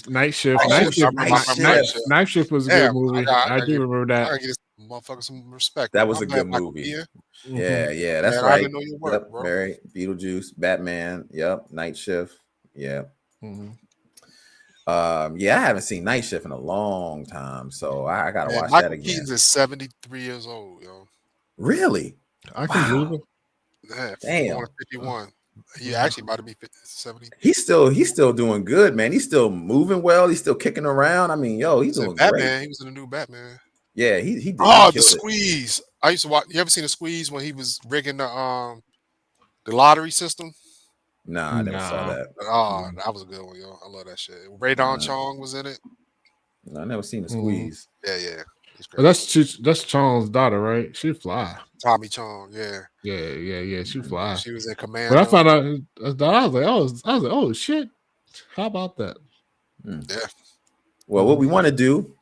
Night Shift. Night Shift was a good movie. I do remember that.
I gotta give this motherfucker some respect.
That was a good movie. Yeah, that's right. I didn't know your work, bro. Very Beetlejuice, Batman. Yep, Night Shift. Yeah. I haven't seen Night Shift in a long time, so I gotta watch that again.
Keaton is 73 years old, yo.
Really?
I can believe it.
Yeah,
damn.
51. He actually about to be 70.
He's still doing good, man. He's still moving well. He's still kicking around. I mean, he's doing
Batman.
great.
He was in the new Batman.
Yeah, he
the Squeeze. I used to watch. You ever seen the Squeeze when he was rigging the lottery system?
Nah, I never saw that.
Oh, that was a good one, yo. I love that shit. Ray Don Chong was in it.
No, I never seen the Squeeze.
Yeah.
But that's Chong's daughter, right? She fly.
Tommy Chong, yeah.
She fly.
She was in Command.
But I found out I was like, oh shit. How about that?
Yeah.
Well, what we want to do,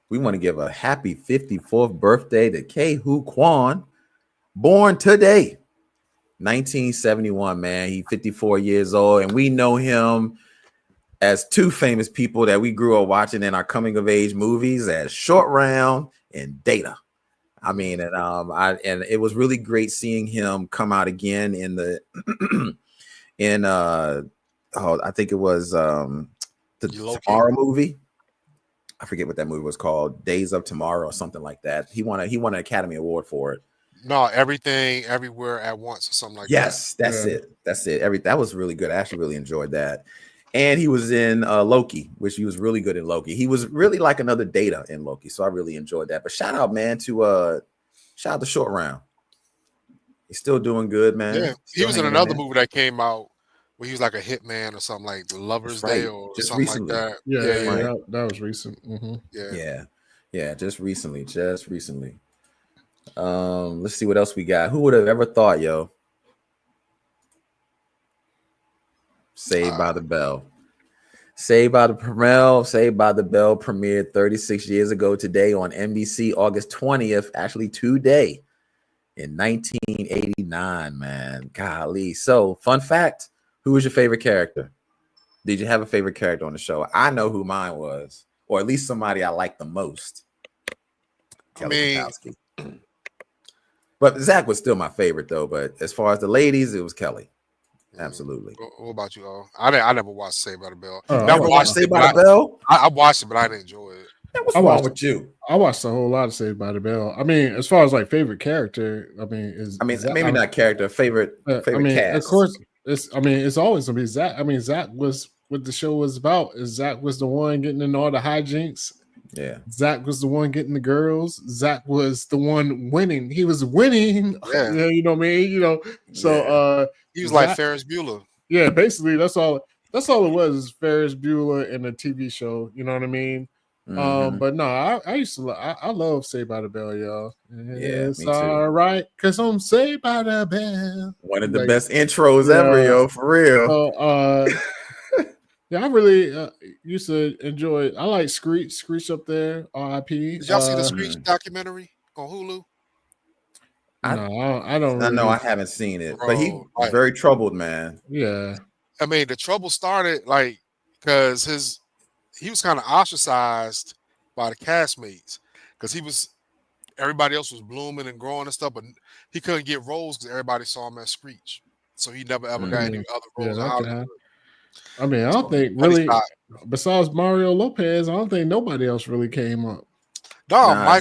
we want to give a happy 54th birthday to Ke-Huy Quan, born today, 1971, man. He's 54 years old, and we know him as two famous people that we grew up watching in our coming of age movies as Short Round and Data. I mean, and it was really great seeing him come out again in the I think it was the Tomorrow movie. I forget what that movie was called, Days of Tomorrow or something like that. He won an Academy Award for it.
No, Everything, Everywhere at Once or something like that.
Yes, that's it. That's it. That was really good. I actually really enjoyed that. And he was in Loki, which he was really good in Loki. He was really like another Data in Loki, so I really enjoyed that. But shout out to Short Round. He's still doing good, man.
Yeah, he was in another movie that came out where he was like a hitman or something, like The Lover's Day or
just
something
recently.
like that.
Yeah, that was recent. Mm-hmm.
Yeah, just recently. Let's see what else we got. Who would have ever thought, yo? Saved by the Bell. Saved by the Bell premiered 36 years ago today on NBC, August 20th, actually today in 1989, man. Golly. So, fun fact, who was your favorite character? Did you have a favorite character on the show? I know who mine was, or at least somebody I liked the most. Kelly Kapowski. But Zach was still my favorite, though. But as far as the ladies, it was Kelly. Absolutely.
What about you, all? I never watched Saved by the Bell.
Never watched Saved by the Bell?
I watched it, but I didn't enjoy it.
What's wrong with you?
I watched a whole lot of Saved by the Bell. I mean, as far as like favorite character,
maybe not character, favorite cast.
Of course, it's always gonna be Zach. I mean, Zach was what the show was about. Zach was the one getting in all the hijinks.
Yeah.
Zach was the one getting the girls. Zach was the one winning. He was winning.
Yeah.
You know what I mean? So
he was like Ferris Bueller.
Yeah, basically that's all it was is Ferris Bueller in a TV show. You know what I mean?
Mm-hmm.
But no, I used to I love Saved by the Bell, y'all.
Yeah,
it's all right, cause I'm Saved by the Bell.
One of the best intros ever, yo, for real.
Yeah, I really used to enjoy it. I like Screech up there, R.I.P.
Did y'all see the Screech documentary on Hulu?
No, I don't.
I know I haven't seen it, but he was very troubled, man.
Yeah,
I mean, the trouble started like because he was kind of ostracized by the castmates because everybody else was blooming and growing and stuff, but he couldn't get roles because everybody saw him as Screech, so he never ever got any other roles.
I mean, I don't think really, besides Mario Lopez, I don't think nobody else really came up.
No,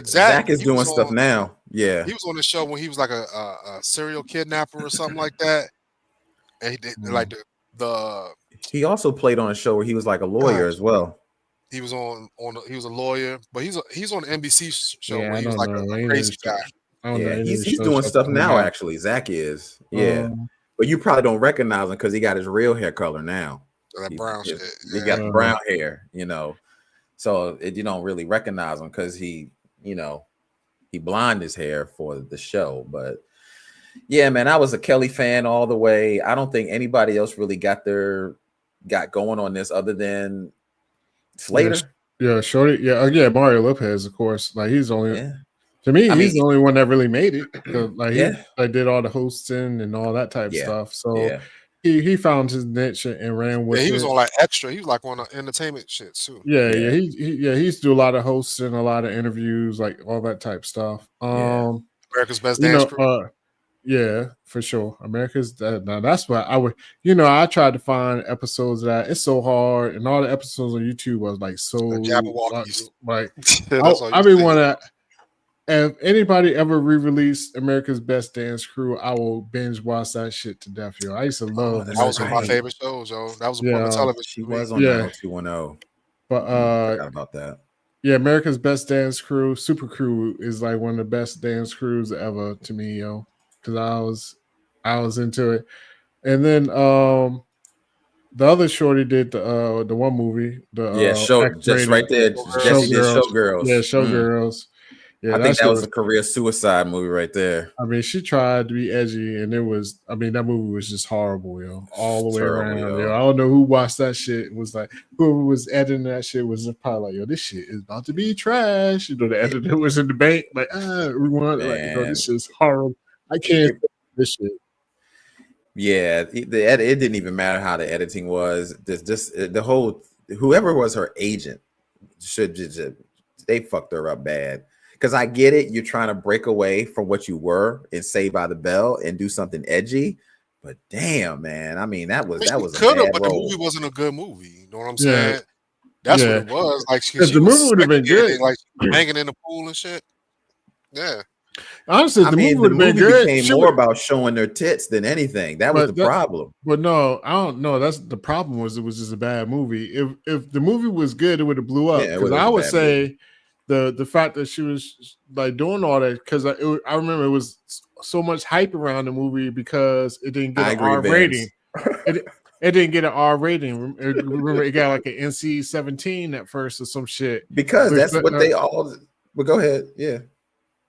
Zach is doing stuff now. Yeah,
he was on the show when he was like a serial kidnapper or something like that, and he did like the.
He also played on a show where he was like a lawyer as well.
He was he was a lawyer, but he's on the NBC show where he was like a crazy guy.
Yeah, he's doing stuff now. Actually, Zach is. Yeah. But you probably don't recognize him because he got his real hair color now.
That brown shit.
He got the brown hair, So you don't really recognize him because he blonde his hair for the show. But yeah, man, I was a Kelly fan all the way. I don't think anybody else really got going on this other than Slater.
Yeah, Shorty. Yeah, Mario Lopez, of course. Like he's only. Yeah. To me, he's the only one that really made it. He did all the hosting and all that type of stuff. So he found his niche and ran with it.
He was on like extra. He was like on entertainment shit too.
Yeah. He used to do a lot of hosting, a lot of interviews, like all that type of stuff.
America's Best Dance Crew.
Yeah, for sure. Now that's what I would. I tried to find episodes of that. It's so hard, and all the episodes on YouTube was like so. Like I mean, want to. If anybody ever re-released America's Best Dance Crew, I will binge watch that shit to death, yo. I used to love
that. Was one of my favorite shows, yo. That was on television.
She was on 90210.
But
I forgot about that.
Yeah, America's Best Dance Crew, Super Crew is like one of the best dance crews ever to me, yo. Because I was into it. And then the other shorty did the one movie.
Just right there. Jesse did Showgirls.
Yeah, Showgirls. Yeah,
I think that was a career suicide movie right there.
I mean, she tried to be edgy, and that movie was just horrible, yo, all the way around. Yo. I don't know who watched that shit. It was like whoever was editing that shit was probably like, yo, this shit is about to be trash. The editor was in the bank, like, we want this shit's horrible. I can't do this shit.
Yeah, it didn't even matter how the editing was. Just the whole whoever was her agent should just they fucked her up bad. Because I get it, you're trying to break away from what you were in Saved by the Bell and do something edgy, but damn, man, I mean that was a
Could have,
bad
but the
role.
movie wasn't a good movie. You know what I'm
Yeah,
saying? That's what
yeah.
it was. Like
If
she
the movie
was
would have been
sexy
good,
and, like banging in the pool and shit. Yeah.
honestly, if
I
the movie
mean, the
would have been
movie
good,
became
she
more
would.
about showing their tits than anything. That was the problem.
But no, I don't know. That's the problem. Was it was just a bad movie. If the movie was good, it would have blew up.
Yeah, it
Because
was
I
a
would
bad
say
movie.
the fact that she was like doing all that because I remember it was so much hype around the movie because it didn't get
I
an
agree,
R rating.
Vance.
It didn't get an R rating. Remember, it got like an NC-17 at first or some shit.
Because
Which,
that's what they all. Well, go ahead. Yeah.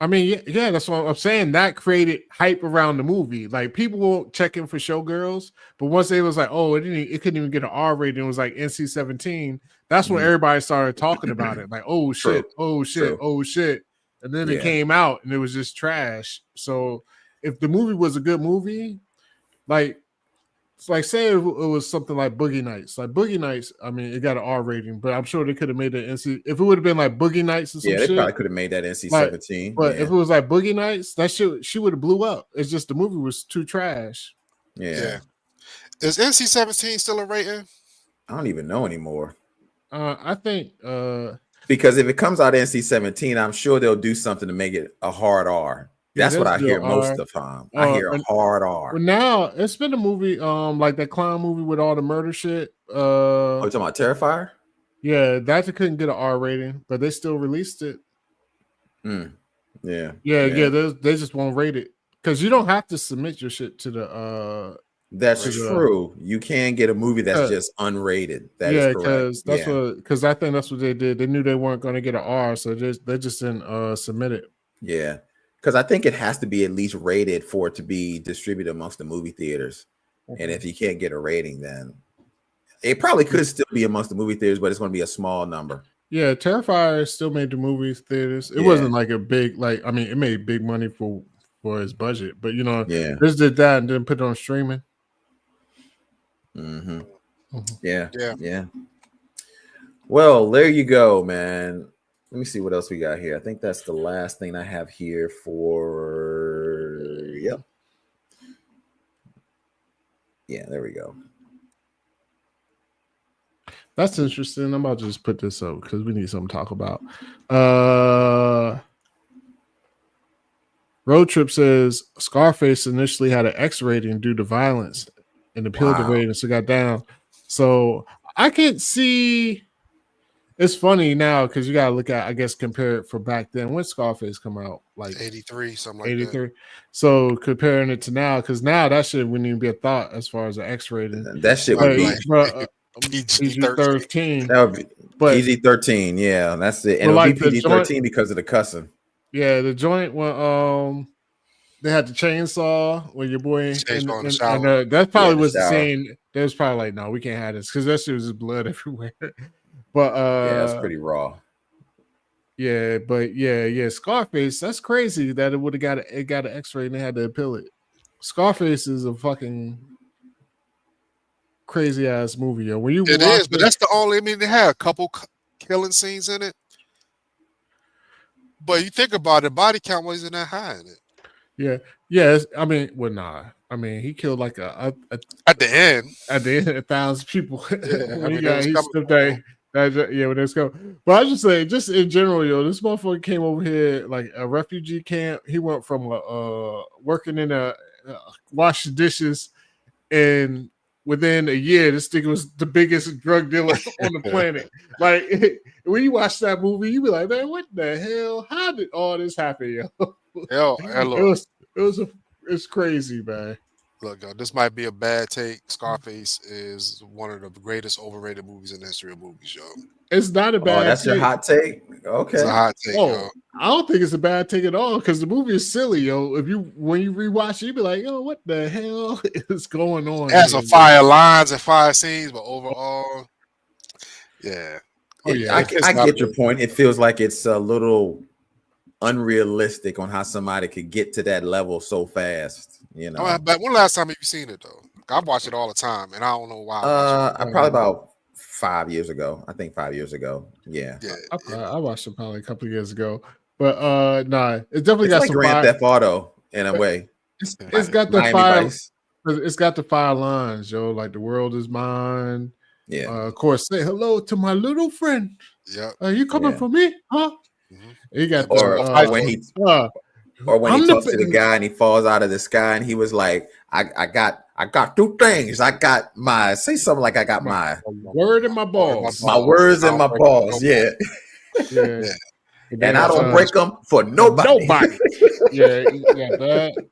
I mean, yeah, that's what I'm saying. That created hype around the movie. Like people won't check in for Showgirls, but once they was like, oh, it couldn't even get an R rating. It was like NC-17. That's when everybody started talking about it. Like, oh shit,
True.
oh shit,
True.
oh shit. And then it
Yeah.
came out and it was just trash. So if the movie was a good movie, like it's like say it was something like Boogie Nights. Like Boogie Nights, I mean, it got an R rating, but I'm sure they could have made it NC. If it would have been like Boogie Nights or some
Yeah, they
shit,
probably could have made that
like,
NC-17.
but
Yeah.
if it was like Boogie Nights, that shit she would have blew up. It's just the movie was too trash.
Yeah.
Is NC-17 still a rating?
I don't even know anymore.
I think
Because if it comes out NC-17, I'm sure they'll do something to make it a hard R. That's what I hear most of the time. I hear a hard R.
Well, now it's been a movie, like that clown movie with all the murder shit.
Oh, you talking about Terrifier?
Yeah, that couldn't get an R rating, but they still released it.
Yeah.
They just won't rate it because you don't have to submit your shit to the.
That's true. You can get a movie that's just unrated. That is correct.
Because I think that's what they did. They knew they weren't going to get an R, so they just didn't submit it.
Yeah, because I think it has to be at least rated for it to be distributed amongst the movie theaters. Okay. And if you can't get a rating, then it probably could still be amongst the movie theaters, but it's going to be a small number.
Yeah, Terrifier still made the movie theaters. It wasn't like a big, I mean, it made big money for its budget, but this did that and then put it on streaming.
Mm-hmm. Yeah. Well, there you go, man. Let me see what else we got here. I think that's the last thing I have here for. Yep. Yeah, there we go.
That's interesting. I'm about to just put this up because we need something to talk about. Road Trip says Scarface initially had an X rating due to violence and appealed the rating, so got down. So I can see. It's funny now because you gotta look at, I guess, compare it for back then. When Scarface come out, like
83, something like
83.
that.
So comparing it to now, because now that shit wouldn't even be a thought as far as an X rating.
That shit would be
PG-13.
That would be PG-13. Yeah, that's it. And it'll be PG-13 because of the cussing.
Yeah, the joint when they had the chainsaw when your boy that's probably was the same. They was probably like, no, we can't have this because that shit was just blood everywhere. But
that's pretty raw.
Yeah, but yeah, Scarface. That's crazy that it would have got an X-ray and they had to appeal it. Scarface is a fucking crazy ass movie, yo. When you
it is, but that's the only. I mean, they had a couple killing scenes in it, but you think about it, body count wasn't that high in it.
Yeah. I mean, well, nah. I mean, he killed like
at the end
1,000 people.
Yeah,
when he stepped there. When it's going. But I just say, just in general, yo, this motherfucker came over here like a refugee camp. He went from working in a washing dishes, and within a year, this nigga was the biggest drug dealer on the planet. Like when you watch that movie, you be like, man, what the hell? How did all this happen, yo? It's crazy, man.
Look, this might be a bad take. Scarface is one of the greatest overrated movies in the history of movies, yo.
It's not a bad.
That's your hot take. Okay,
it's a hot take. Yo.
I don't think it's a bad take at all because the movie is silly, yo. When you rewatch it, you be like, yo, what the hell is going on?
It has some fire lines and fire scenes, but overall, yeah.
I get your point. It feels like it's a little unrealistic on how somebody could get to that level so fast. You know,
But when last time have you seen it though? I watch it all the time, and I don't know why I watch
I probably about 5 years ago. I think 5 years ago. Yeah,
it.
I watched it probably a couple of years ago, but nah, it definitely
it's
got
like
some
Grand
fire.
Theft Auto in a way.
It's got the
Miami
fire.
Vice.
It's got the fire lines, yo. Like the world is mine.
Yeah.
Of course, say hello to my little friend.
Yep.
Are you coming
Yeah.
for me? Huh?
Mhm.
He got
Or when he
I'm
talks to the guy and he falls out of the sky and he was like, I got two things. I got my
word in my balls.
my words and my balls. Yeah.
Yeah.
And I don't break them for nobody.
Yeah, you got that.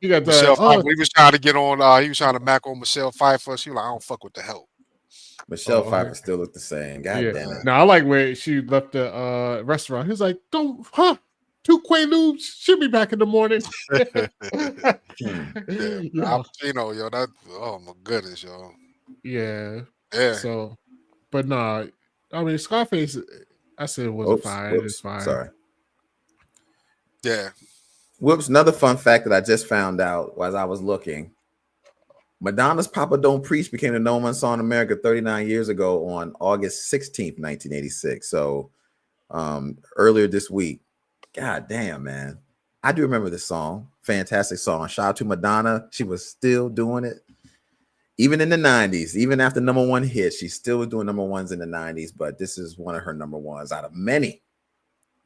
You got
Michelle
that.
Pfeiffer, he was trying to get on. He was trying to mac on Michelle Pfeiffer. She was like, I don't fuck with the help.
Michelle Pfeiffer still look the same. God damn it.
Now I like where she left the restaurant. He was like, "Don't, two Quaaludes. She'll be back in the morning."
Al Pacino, yo, that. Oh my goodness, yo.
Yeah.
Yeah.
So, but nah, I mean, Scarface. I said it wasn't fine. It is fine.
Sorry.
Yeah.
Whoops. Another fun fact that I just found out as I was looking. Madonna's Papa Don't Preach became the #1 song in America 39 years ago on August 16th, 1986. So earlier this week. God damn, man. I do remember this song. Fantastic song. Shout out to Madonna. She was still doing it. Even in the 90s, even after #1 hit, she still was doing #1s in the 90s. But this is one of her #1s out of many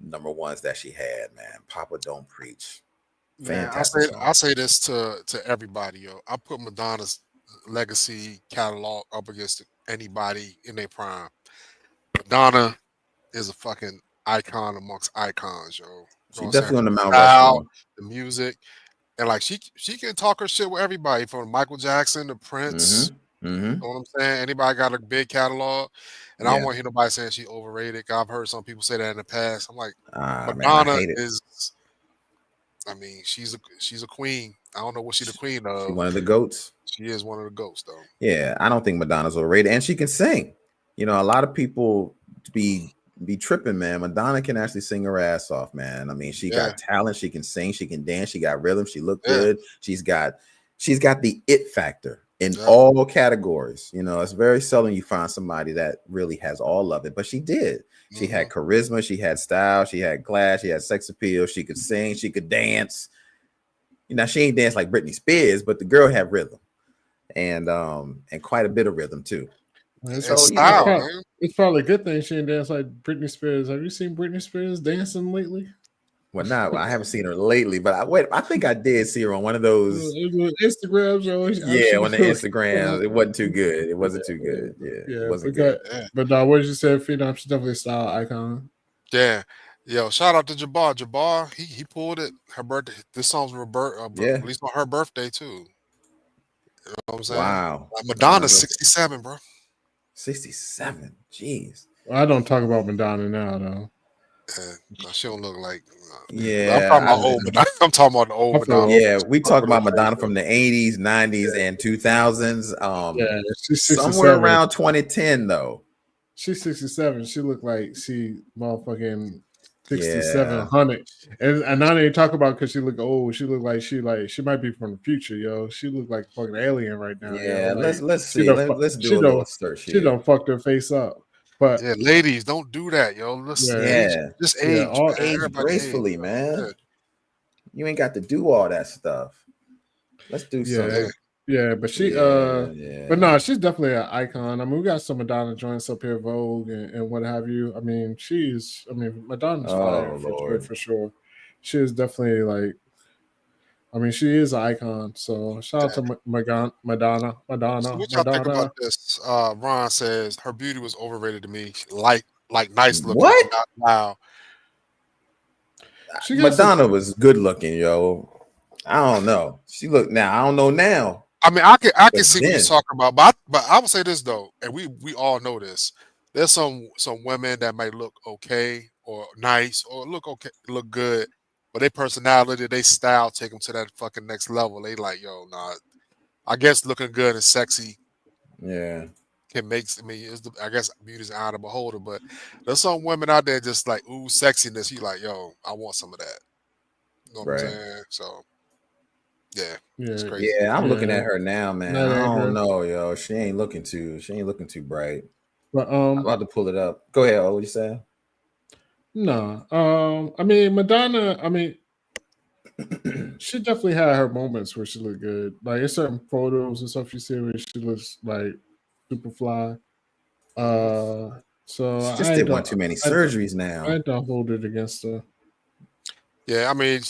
#1s that she had, man. Papa Don't Preach. Fantastic.
I say this to everybody, yo. I put Madonna's legacy catalog up against anybody in their prime. Madonna is a fucking icon amongst icons, yo.
She definitely on the Mount
Rushmore. The music, and like she can talk her shit with everybody from Michael Jackson to Prince. You know what I'm saying? Anybody got a big catalog, and I don't want to hear nobody saying she overrated. I've heard some people say that in the past. I'm like, Madonna is. I mean, she's a queen. I don't know what she's the queen of.
She's one of the goats.
She is one of the goats, though.
Yeah, I don't think Madonna's overrated, and she can sing. You know, a lot of people be tripping, man. Madonna can actually sing her ass off, man. I mean, she got talent. She can sing. She can dance. She got rhythm. She looked good. She's got the it factor in all categories. You know, it's very seldom you find somebody that really has all of it, but she did. She had charisma, she had style, she had class, she had sex appeal, she could sing, she could dance. You know, she ain't dance like Britney Spears, but the girl had rhythm, and quite a bit of rhythm too.
So, style, it's probably a good thing she didn't dance like Britney Spears. Have you seen Britney Spears dancing lately?
Well, no, I haven't seen her lately, but I think I did see her on one of those
Instagrams.
Yeah, on the Instagram, it wasn't too good. It wasn't too good. Yeah, it wasn't good.
But no, what did you say, Phenom? She's definitely a style icon.
Yeah, yo, shout out to Jabbar. Jabbar, he pulled it. Her birthday. This song's released on her birthday too. You know what I'm saying?
Wow.
Like Madonna's 67, bro.
67. Jeez.
Well, I don't talk about Madonna now, though.
She don't look like.
Yeah,
I'm talking about old Madonna. I'm talking about the old Madonna.
Yeah, we talk about Madonna from the 80s, 90s, and 2000s.
She's
somewhere around 2010 though.
She's 67. She looked like she motherfucking 6700. And I don't even talk about because she look old. She looked like she might be from the future, yo. She looked like a fucking alien right now.
Yeah,
like,
let's see. Let's do a little search here.
She don't fuck her face up. But
yeah, ladies, don't do that, yo. Just age
gracefully, man. Yeah. You ain't got to do all that stuff. Let's do something.
Yeah, but but no, she's definitely an icon. I mean, we got some Madonna joints up here, Vogue and what have you. I mean, Madonna's fire for sure. She is definitely like. I mean, she is an icon. So shout out to Madonna.
So what y'all think about this? Ron says her beauty was overrated to me. Like nice looking, not loud.
Madonna was good looking, yo. I don't know. She looked now. I don't know now.
I mean, I can see what you're talking about, but I would say this though, and we all know this. There's some women that might look okay or nice or look good. But their personality, their style take them to that fucking next level. They like, yo, nah. I guess looking good and sexy.
Yeah.
it makes. I mean, I guess beauty's the eye of the beholder, but there's some women out there just like ooh sexiness. You like, yo, I want some of that. You know what I'm
Right.
saying? So yeah, it's
Yeah,
crazy.
Yeah, I'm looking
yeah.
at her now, man.
Night
I don't
Acre.
know, yo. She ain't looking too bright.
But
I'm about to pull it up. Go ahead. What you say?
no. I mean Madonna, I mean, she definitely had her moments where she looked good. Like in certain photos and stuff you see where she looks like super fly.
Mhm.
So
She just did one too many surgeries now.
I don't hold it against her.
Yeah, I mean,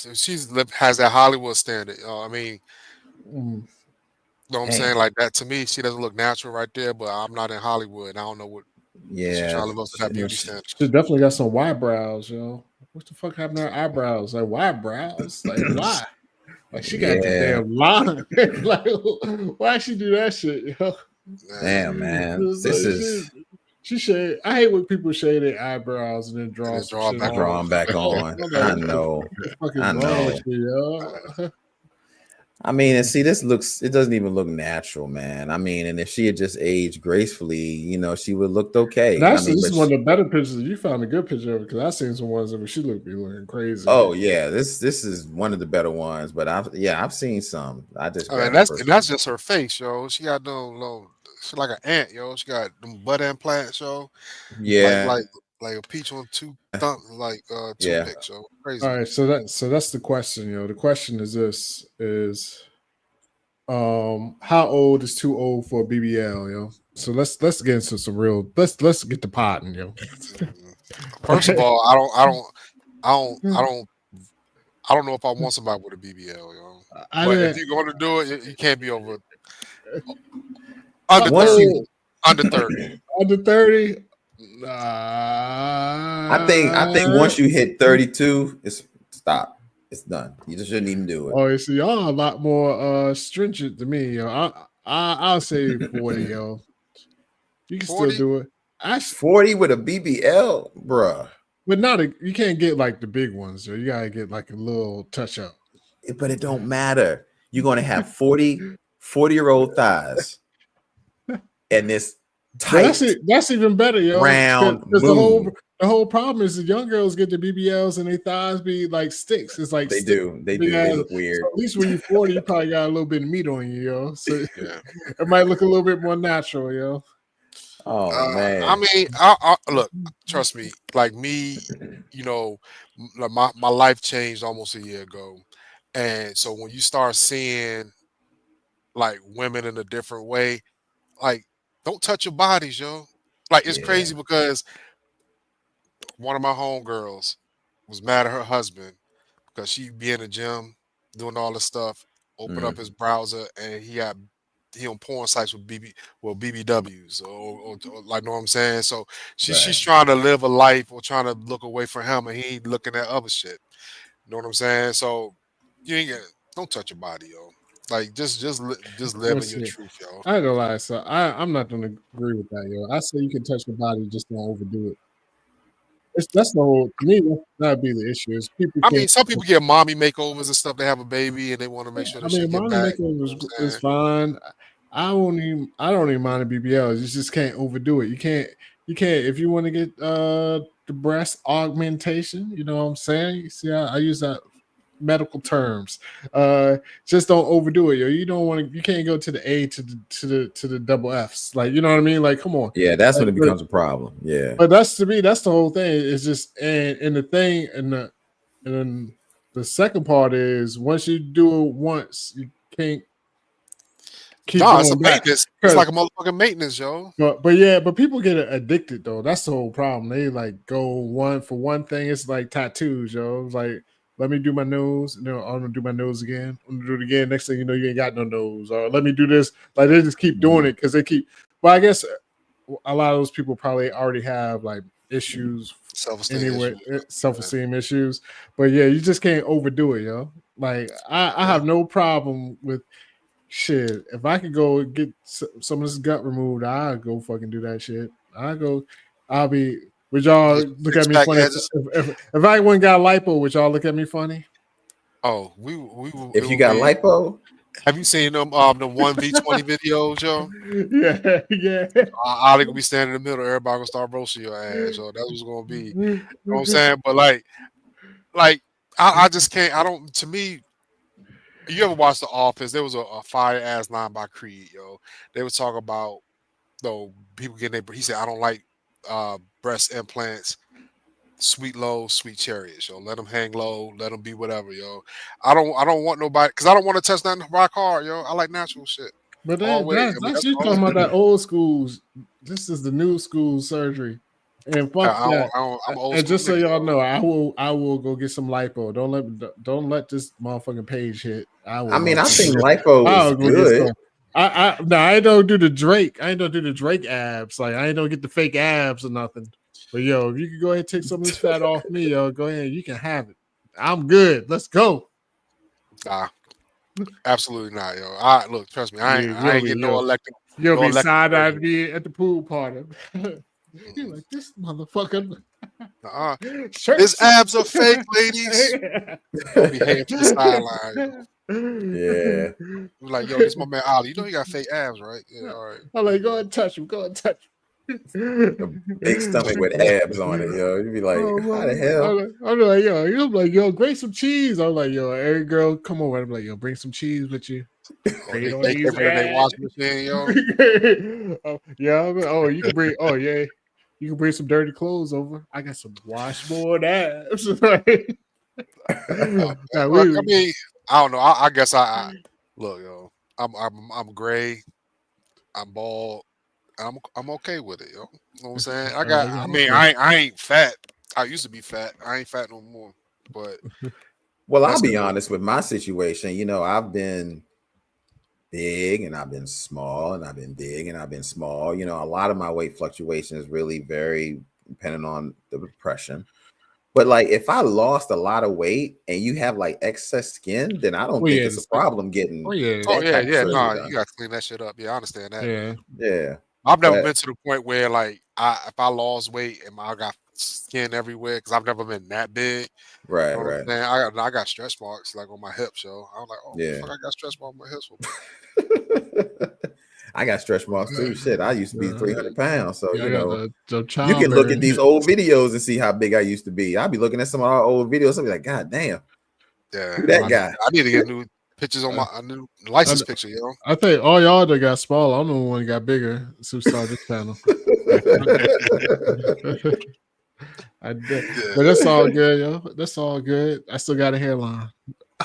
has that Hollywood standard. I mean,
Mm.
know what I'm saying?
Damn.
Like that to me, she doesn't look natural right there, but I'm not in Hollywood. And I don't know what she's
Yeah.
trying to live up to that
You know,
beauty standard.
She definitely got some wide brows, yo. What the fuck happened to her eyebrows? Like wide brows? Like why? Like she got the
yeah.
damn line. Like why she do that shit, yo?
Damn, man.
It's
This
like,
is
she shade. I hate when people shade their eyebrows and then
And
draw
then
some
draw it
shit
back
on.
on.
drawn back on.
I'm
I
like,
know.
what the fuck is
I
wrong
know.
with you, yo?
I mean, and see, it doesn't even look natural, man. I mean, and if she had just aged gracefully, you know, she would looked okay. I
Actually,
mean,
this
but
is one of the better pictures. You found a good picture of it because I seen some ones where she looked be looking crazy.
oh yeah, this is one of the better ones. But I've seen some. I just
I mean,
grabbed the
that's
first
and that's
one.
just her face, yo. She got no, she's like an ant, yo. She got them butt implants, yo. Like
Yeah,
like like a peach on two thumb, like
yeah.
toothpicks, yo.
All
Crazy.
right, so that's the question, yo. The question is this: is how old is too old for a BBL, yo? So let's get into some real. Let's get the potting, yo.
Mhm. First of all, I don't, I don't know if I want somebody with a BBL, yo.
I
But if
didn't.
you're going to do it, you can't be over under
How
Once
30.
you,
old?
Under 30.
Under 30?
I think once you hit 32, it's stop. It's done. You just shouldn't even do
Oh, you see, y'all a lot more stringent than me, yo. I'll say 40,
it.
yo. You can still
40?
do it.
40 with a BBL, bruh.
But not you can't get like the big ones, yo. You gotta get like a little touch up.
But it don't matter. You're gonna have 40-year-old thighs and this
Well,
tight
that's even better, yo.
round
Because
moon.
the whole problem is the young girls get the BBLs and their thighs be like sticks. It's like
They
stick.
do. They
Big
do. They
ass.
look
So
weird.
at least when you're 40, you probably got a little bit of meat on you, yo. So
Yeah.
it might look a little bit more natural, yo.
Oh
I
man.
mean, look, trust me, like me, you know, like my life changed almost a year ago. And so when you start seeing like women in a different way, like don't touch your bodies, yo. Like it's
Yeah.
crazy because one of my homegirls was mad at her husband because she be in the gym doing all this stuff, open up
Mm,
his browser and he on porn sites with BBWs or like know what I'm saying. So she's
right.
trying to live a life or trying to look away from him, and he ain't looking at other shit. You know what I'm saying? So you ain't get, don't touch your body, yo. Like just live
Let's
in your
see.
truth, yo.
I ain't gonna lie, so I'm not gonna agree with that, yo. I say you can touch your body, just don't overdo it. That's the whole to me. That'd be the issue. Is people
I
can't.
mean, some people get mommy makeovers and stuff. They have a baby and they want to make sure
I
the
mean,
shit get
mommy
back.
makeover
You know what I'm
is
saying?
fine. I don't even mind the BBLs. You just can't overdo it. You can't if you want to get the breast augmentation, you know what I'm saying? You see, I use that medical terms. Just don't overdo it, yo. You don't want to you can't go to the A to the double F's. Like, you know what I mean? Like, come on.
Yeah, that's when
Like,
it becomes a problem. Yeah.
but that's to me, that's the whole thing. It's just and the thing and then the second part is once you do it once, you can't keep
No, it's a
going back.
maintenance. It's like a motherfucking maintenance, yo.
But yeah, but people get addicted though. That's the whole problem. They like go one for one thing. It's like tattoos, yo. It's like let me do my nose, and then I'm gonna do my nose again. I'm gonna do it again. Next thing you know, you ain't got no nose. Or let me do this. Like they just keep doing it because they keep. Well, I guess a lot of those people probably already have like issues
Self-esteem
anyway,
issues. Yeah.
self-esteem issues. But yeah, you just can't overdo it, yo. Like I
Yeah.
have no problem with shit. If I could go get some of this gut removed, I'll go fucking do that shit. I'll be. Would y'all
Get
look
six
at me
pack
funny
edges.
if I went got lipo? Would y'all look at me funny?
Oh, we
If
it
you
would
got
be
lipo,
Have you seen them the 1v20 videos, yo?
Yeah.
Ali gonna be standing in the middle, everybody gonna start roasting your ass, yo. That's what's gonna be. You know what I'm saying? But like I just can't. I don't. To me, you ever watch The Office? There was a fire ass line by Creed, yo. They would talk about though people getting their. He said, "I don't like breast implants." Sweet low, sweet chariots, yo. Let them hang low, let them be whatever, yo. I don't want nobody because I don't want to touch nothing rock hard, yo. I like natural shit.
But
All way. I mean,
that's
that's
you
all.
talking about that old schools. This is the new school surgery. And fuck that.
I'm old
And
school
just so
nigga,
y'all
yo.
know, I will go get some lipo. Don't let this motherfucking page hit. I will.
I mean, I think
motherfucking-
lipo is
I'll go get
good.
some. I don't do the Drake. I ain't don't do the Drake abs. Like I ain't don't get the fake abs or nothing. But yo, if you can go ahead and take some of this fat off me, yo, go ahead. You can have it. I'm good. Let's go.
Nah, absolutely not, yo. I look, trust me, I ain't getting no elective.
You'll
No
be
elective
side eyed
surgery.
me at the pool party. You're like this motherfucker.
Uh-uh.
Shirt.
His abs are fake, ladies. Don't be hating from the sideline.
Yeah.
You're like, yo, this my man Ali. You know he got fake abs, right? Yeah, all right.
I'm like, go ahead and touch him. Go ahead and touch him.
Big stomach with abs on it, yo. You'd be like, how the hell?
I'm like, yo, grate some cheese. I'm like, yo, every girl, come over. I'm like, yo, bring some cheese with you.
Or
Grate on
they
these
get rid of their
abs.
washing machine, yo.
Oh, yeah. Oh, you can bring. Oh, yeah. You can bring some dirty clothes over. I got some washboard abs. Nah,
Look, I mean, I don't know. I guess I look, yo. I'm gray. I'm bald. I'm okay with it, yo. You know what I'm saying? I mean, I ain't fat. I used to be fat. I ain't fat no more. But
Well, I'll
that's
be
cool.
honest with my situation. You know, I've been big and I've been small and I've been big and I've been small. You know, a lot of my weight fluctuation is really very dependent on the depression. But like if I lost a lot of weight and you have like excess skin, then I don't
Well,
think
yeah,
it's a problem getting
Oh yeah.
Oh
that
yeah,
type of
yeah.
surgery
No,
done.
you gotta clean that shit up. Yeah, I understand that.
Yeah.
Yeah.
I've never
But
been to the point where like if I lost weight and I got skin everywhere because I've never been that big. You
right,
know what I'm
right.
saying? I got stretch marks like on my hips, yo. I was like, oh,
Yeah.
fuck, I got stretch marks on my hips.
I got stretch marks too. Shit, I used to be 300 pounds. So,
Yeah, I
you
got
know,
the
you can look at these
childbearing.
old videos and see how big I used to be. I'll be looking at some of our old videos. I'll be like, God damn,
Yeah,
who that guy?
I need to get new pictures on my a new license picture, yo.
I think all y'all that got small. I'm the one that got bigger since we started this channel. I did.
Yeah.
But that's all good, yo. That's all good. I still got a hairline.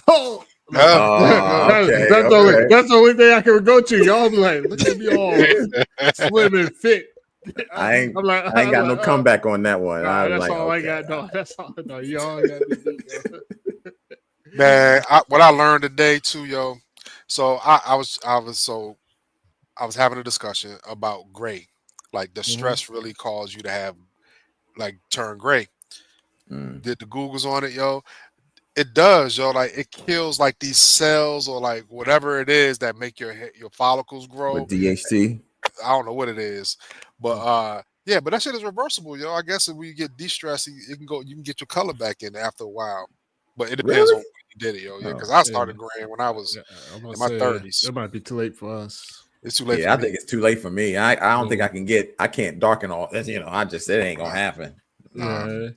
Oh,
Oh, okay, okay.
that's the only thing I can go to. Y'all be like, look at me all slim and fit.
I ain't
like,
got no comeback on that one.
Nah,
I'm
that's
like,
all
okay.
I got. No, that's all. No, y'all got to do.
Man, what I learned today too, yo. So I was having a discussion about gray. Like the stress really caused you to have like turn gray. Did the Googles on it, yo? It does, yo. Like it kills like these cells or like whatever it is that make your follicles grow.
With DHT.
I don't know what it is, but yeah, but that shit is reversible, yo. I guess if we get de-stressed, you can get your color back in after a while. But it depends on
Really?
when you did it, yo. Yeah,
Oh,
because I started graying when I was
I'm gonna
in my
say,
30s.
It might be too late for us.
It's too late
Yeah, I
for me.
think it's too late for me. I don't think I can't darken all. You know, it ain't gonna happen.
Yeah.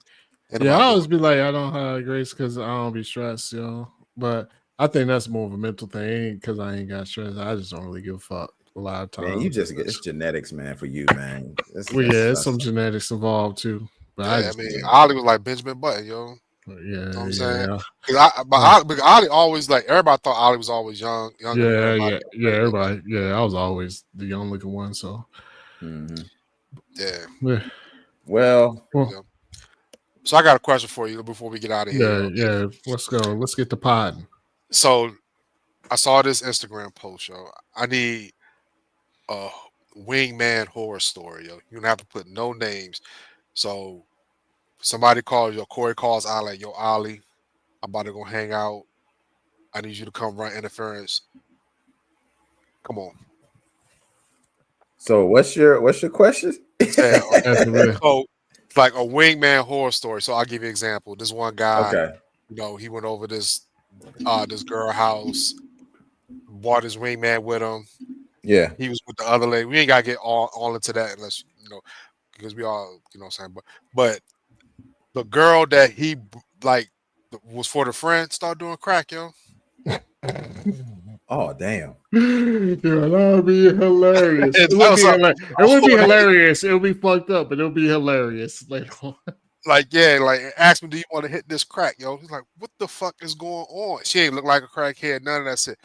Ain't
Yeah, I
nobody
always
doing
be like, I don't have grace because I don't be stressed, yo. But I think that's more of a mental thing because I ain't got stress. I just don't really give a fuck a lot of times.
Man, you just get it's genetics, man, for you, man.
Well, yeah, there's some genetics involved too. But
Yeah, I mean, Ollie was like Benjamin Button, yo.
Yeah,
You know what I'm saying?
yeah.
Because Ollie always like everybody thought Ollie was always younger than everybody.
Everybody. Yeah, I was always the young looking one. So,
yeah.
Well,
yeah. So I got a question for you before we get out of here.
Yeah. Let's go. Let's get the pod.
So I saw this Instagram post, yo. I need a Wingman horror story, yo. You don't have to put no names. So somebody calls yo, Corey calls Ollie, yo, Ollie, I'm about to go hang out. I need you to come run interference. Come on.
So what's your question?
Yeah, so it's like a Wingman horror story. So I'll give you an example. This one guy,
Okay.
you know, he went over this girl house. bought his wingman with him.
Yeah.
He was with the other lady. We ain't gotta get all into that unless because we all what I'm saying. But the girl that he like was for the friend start doing crack, yo.
Oh damn.
Yeah, that would be hilarious.
That
It would
was
be
a
hilarious. It would be
whole-
hilarious. It would be fucked up, but it would be hilarious later on.
like ask me, do you want to hit this crack, yo? He's like, what the fuck is going on? She ain't look like a crackhead, none of that shit.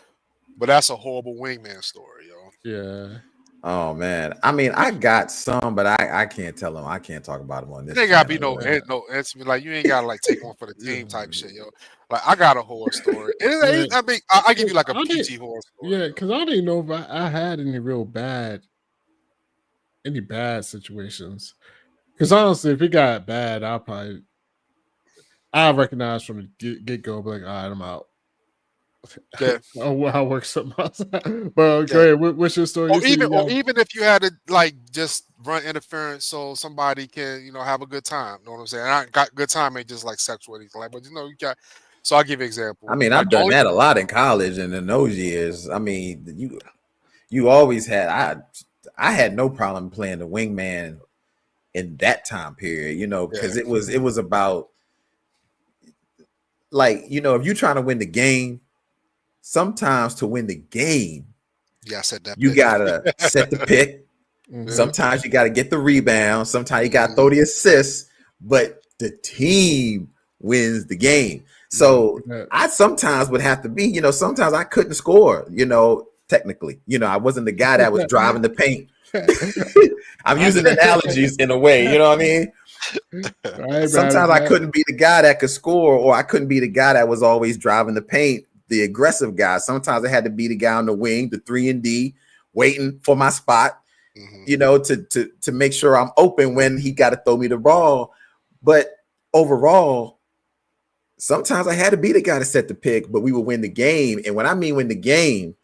But that's a horrible wingman story, yo.
Yeah.
Oh man. I mean, I got some, but I can't tell them. I can't talk about them on this.
It ain't gotta be
channel,
it's like you ain't gotta like take one for the team type shit, yo. Like I got a horror story. I mean, I give you like a PG horror story.
Yeah, because I didn't know if I had any bad situations. Because honestly, if it got bad, I'll recognize from the get go, be like, all right, I'm out.
Yeah.
I'll work something else. But go ahead. What's your story?
Or even if you had to like just run interference so somebody can have a good time. You know what I'm saying? And I got good time ain't just like sexual anything like, but you got. So I'll give you an example.
I mean,
like,
I've done that a lot in college and in those years. I mean, you always had. I had no problem playing the wingman in that time period, because it was about like if you're trying to win the game. Sometimes to win the game,
yeah, I said that
you gotta set the pick.
Mhm.
Sometimes you gotta get the rebound. Sometimes you gotta throw the assist, but the team wins the game. So I sometimes would have to be, sometimes I couldn't score, technically. I wasn't the guy that was driving the paint. I'm using analogies in a way, you know what I mean? Sometimes I couldn't be the guy that could score, or I couldn't be the guy that was always driving the paint. The aggressive guy. Sometimes I had to be the guy on the wing, the 3-and-D, waiting for my spot, to make sure I'm open when he got to throw me the ball. But overall, sometimes I had to be the guy to set the pick, but we would win the game. And when I mean win the game,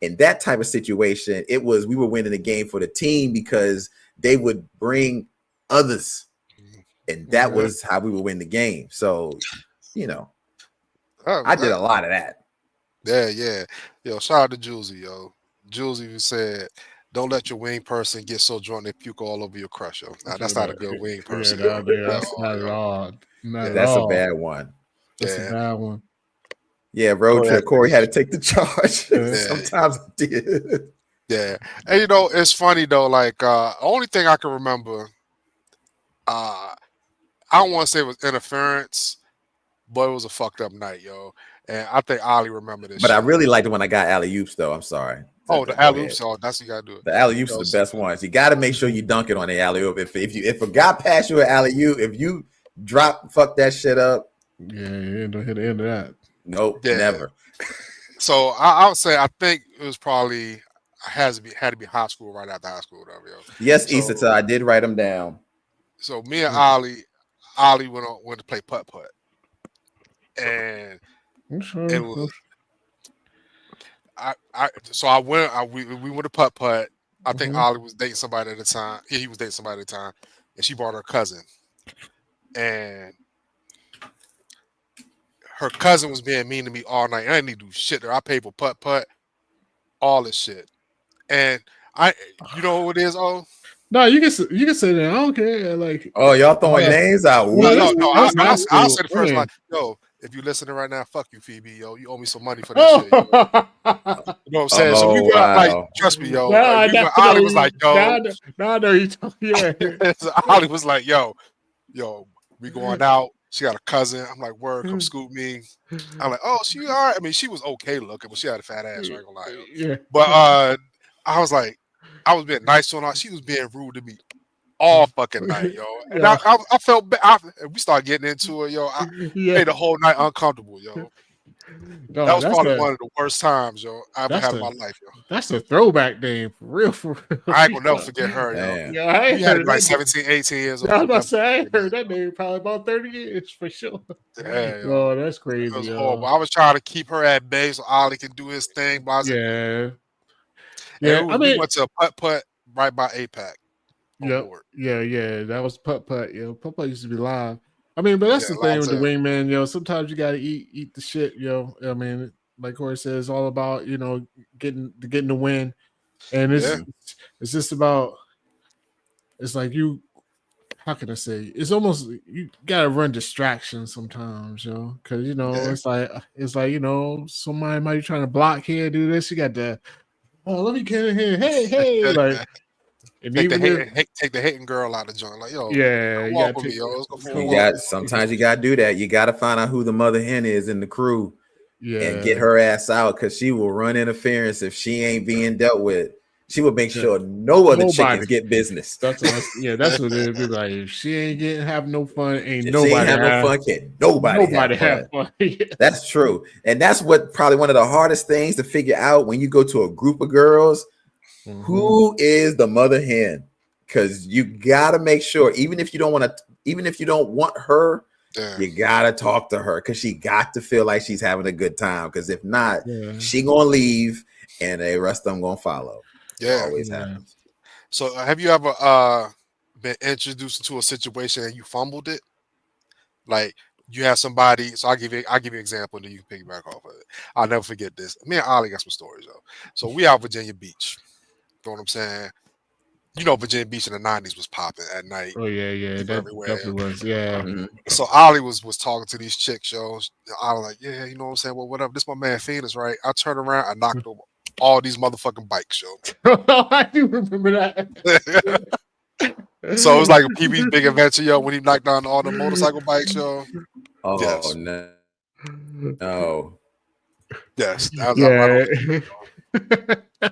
in that type of situation, we were winning the game for the team because they would bring others. And that was how we would win the game. So, I did a lot of that.
Yeah. Yo, shout out to Julesy, yo. Julesy who said, don't let your wing person get so drunk they puke all over your crush, yo. Now, that's not a good wing person.
That's not at all.
That's a bad one.
That's a bad one.
Yeah, road trip. Corey had to take the charge. Sometimes I did.
Yeah. And it's funny though, like only thing I can remember, I don't want to say it was interference, but it was a fucked up night, yo. And I think Ollie remember this.
But shit. I really liked it when I got alley-oops, though. I'm sorry.
The alley-oops, that's what you gotta do.
The alley-oops are the best ones. You got to make sure you dunk it on the alley-oop. If a guy pass you an alley-oop, if you fuck that shit up.
Yeah, you don't hit the end of that.
Nope, never.
So I would say I think it was probably had to be high school right after high school, whatever, yo.
Yes, Issa, I did write them down.
So me and Ollie went to play putt-putt. And it was we went to putt-putt. I think Ollie was dating somebody at the time. Yeah, he was dating somebody at the time, and she brought her cousin. And her cousin was being mean to me all night. I didn't need to do shit there. I paid for putt-putt, all this shit. And you know what it is,
No, you can say that. I don't care. Like,
y'all throwing names out.
No. I'll say the first line. Yo, if you're listening right now, fuck you, Phoebe. Yo, you owe me some money for that shit. Yo. You know what I'm saying? So we went like, trust me, yo. Ollie was like, yo.
No, I know you talking. Yeah.
Ollie was like, yo, we going out. She got a cousin. I'm like, word, come scoop me. I'm like, oh, she all right. I mean, she was okay looking, but she had a fat ass. So I ain't gonna lie. Yo.
Yeah.
But I was like, I was being nice to her. She was being rude to me all fucking night, yo. And I felt bad. We started getting into it, yo. I made the whole night uncomfortable, yo. No, that was probably one of the worst times, yo, I ever had in my life, yo.
That's a throwback name, for real.
I ain't gonna never forget her, yo.
Yeah, I ain't heard
like 17, 18 years old.
I was about to say, I ain't heard that name probably about 30 years for sure.
Damn,
oh, that's crazy.
It was horrible. I was trying to keep her at bay so Ollie can do his thing. But
yeah.
We went to a putt-putt right by APAC.
Yeah. That was putt-putt. Putt-putt used to be live. I mean, but that's the thing with the wingman, sometimes you gotta eat the shit, I mean, like Corey said, it's all about getting the win, and it's
Yeah.
it's just about it's like you. How can I say? It's almost you gotta run distractions sometimes, because
Yeah.
it's like somebody might be trying to block here, do this. You got to let me get in here, hey, like, and
Take the
even if
take the hating girl out of the joint. Like, yo,
yeah,
come
you
walk
gotta
with me,
take
yo. Let's go for a
come
You
walk.
on,
got sometimes you gotta do that. You gotta find out who the mother hen is in the crew and get
yeah,
her ass out because she will run interference if she ain't being dealt with. She will make
yeah.
sure no other
Nobody.
chickens get business.
That's what it be like. If she ain't getting have no fun, ain't
If she ain't
nobody
have no fun, can nobody have
have
fun.
fun.
That's true. And that's what probably one of the hardest things to figure out when you go to a group of girls.
Mhm.
Who is the mother hen? Because you gotta make sure, even if you don't want her,
Yeah.
you gotta talk to her because she got to feel like she's having a good time. Because if not,
Yeah.
she gonna leave and the rest of them gonna follow.
Yeah.
Always
Yeah.
happens.
So have you ever been introduced into a situation and you fumbled it? Like you have somebody. So I'll give you an example and then you can piggyback off of it. I'll never forget this. Me and Ollie got some stories though. So we out Virginia Beach. You know what I'm saying? Virginia Beach in the 90s was popping at night.
Oh yeah,
People
that
everywhere.
definitely was. Yeah.
Mhm.
So Ollie was talking to these chicks, yo. I was like, yeah, you know what I'm saying? Well, whatever. This my man Phoenix, right? I turned around, I knocked over all these motherfucking bikes, yo.
I do remember that.
So it was like a PB's big adventure, yo, when he knocked down all the motorcycle bikes, yo.
Oh
Yes.
no.
Yes. That was right
Yeah.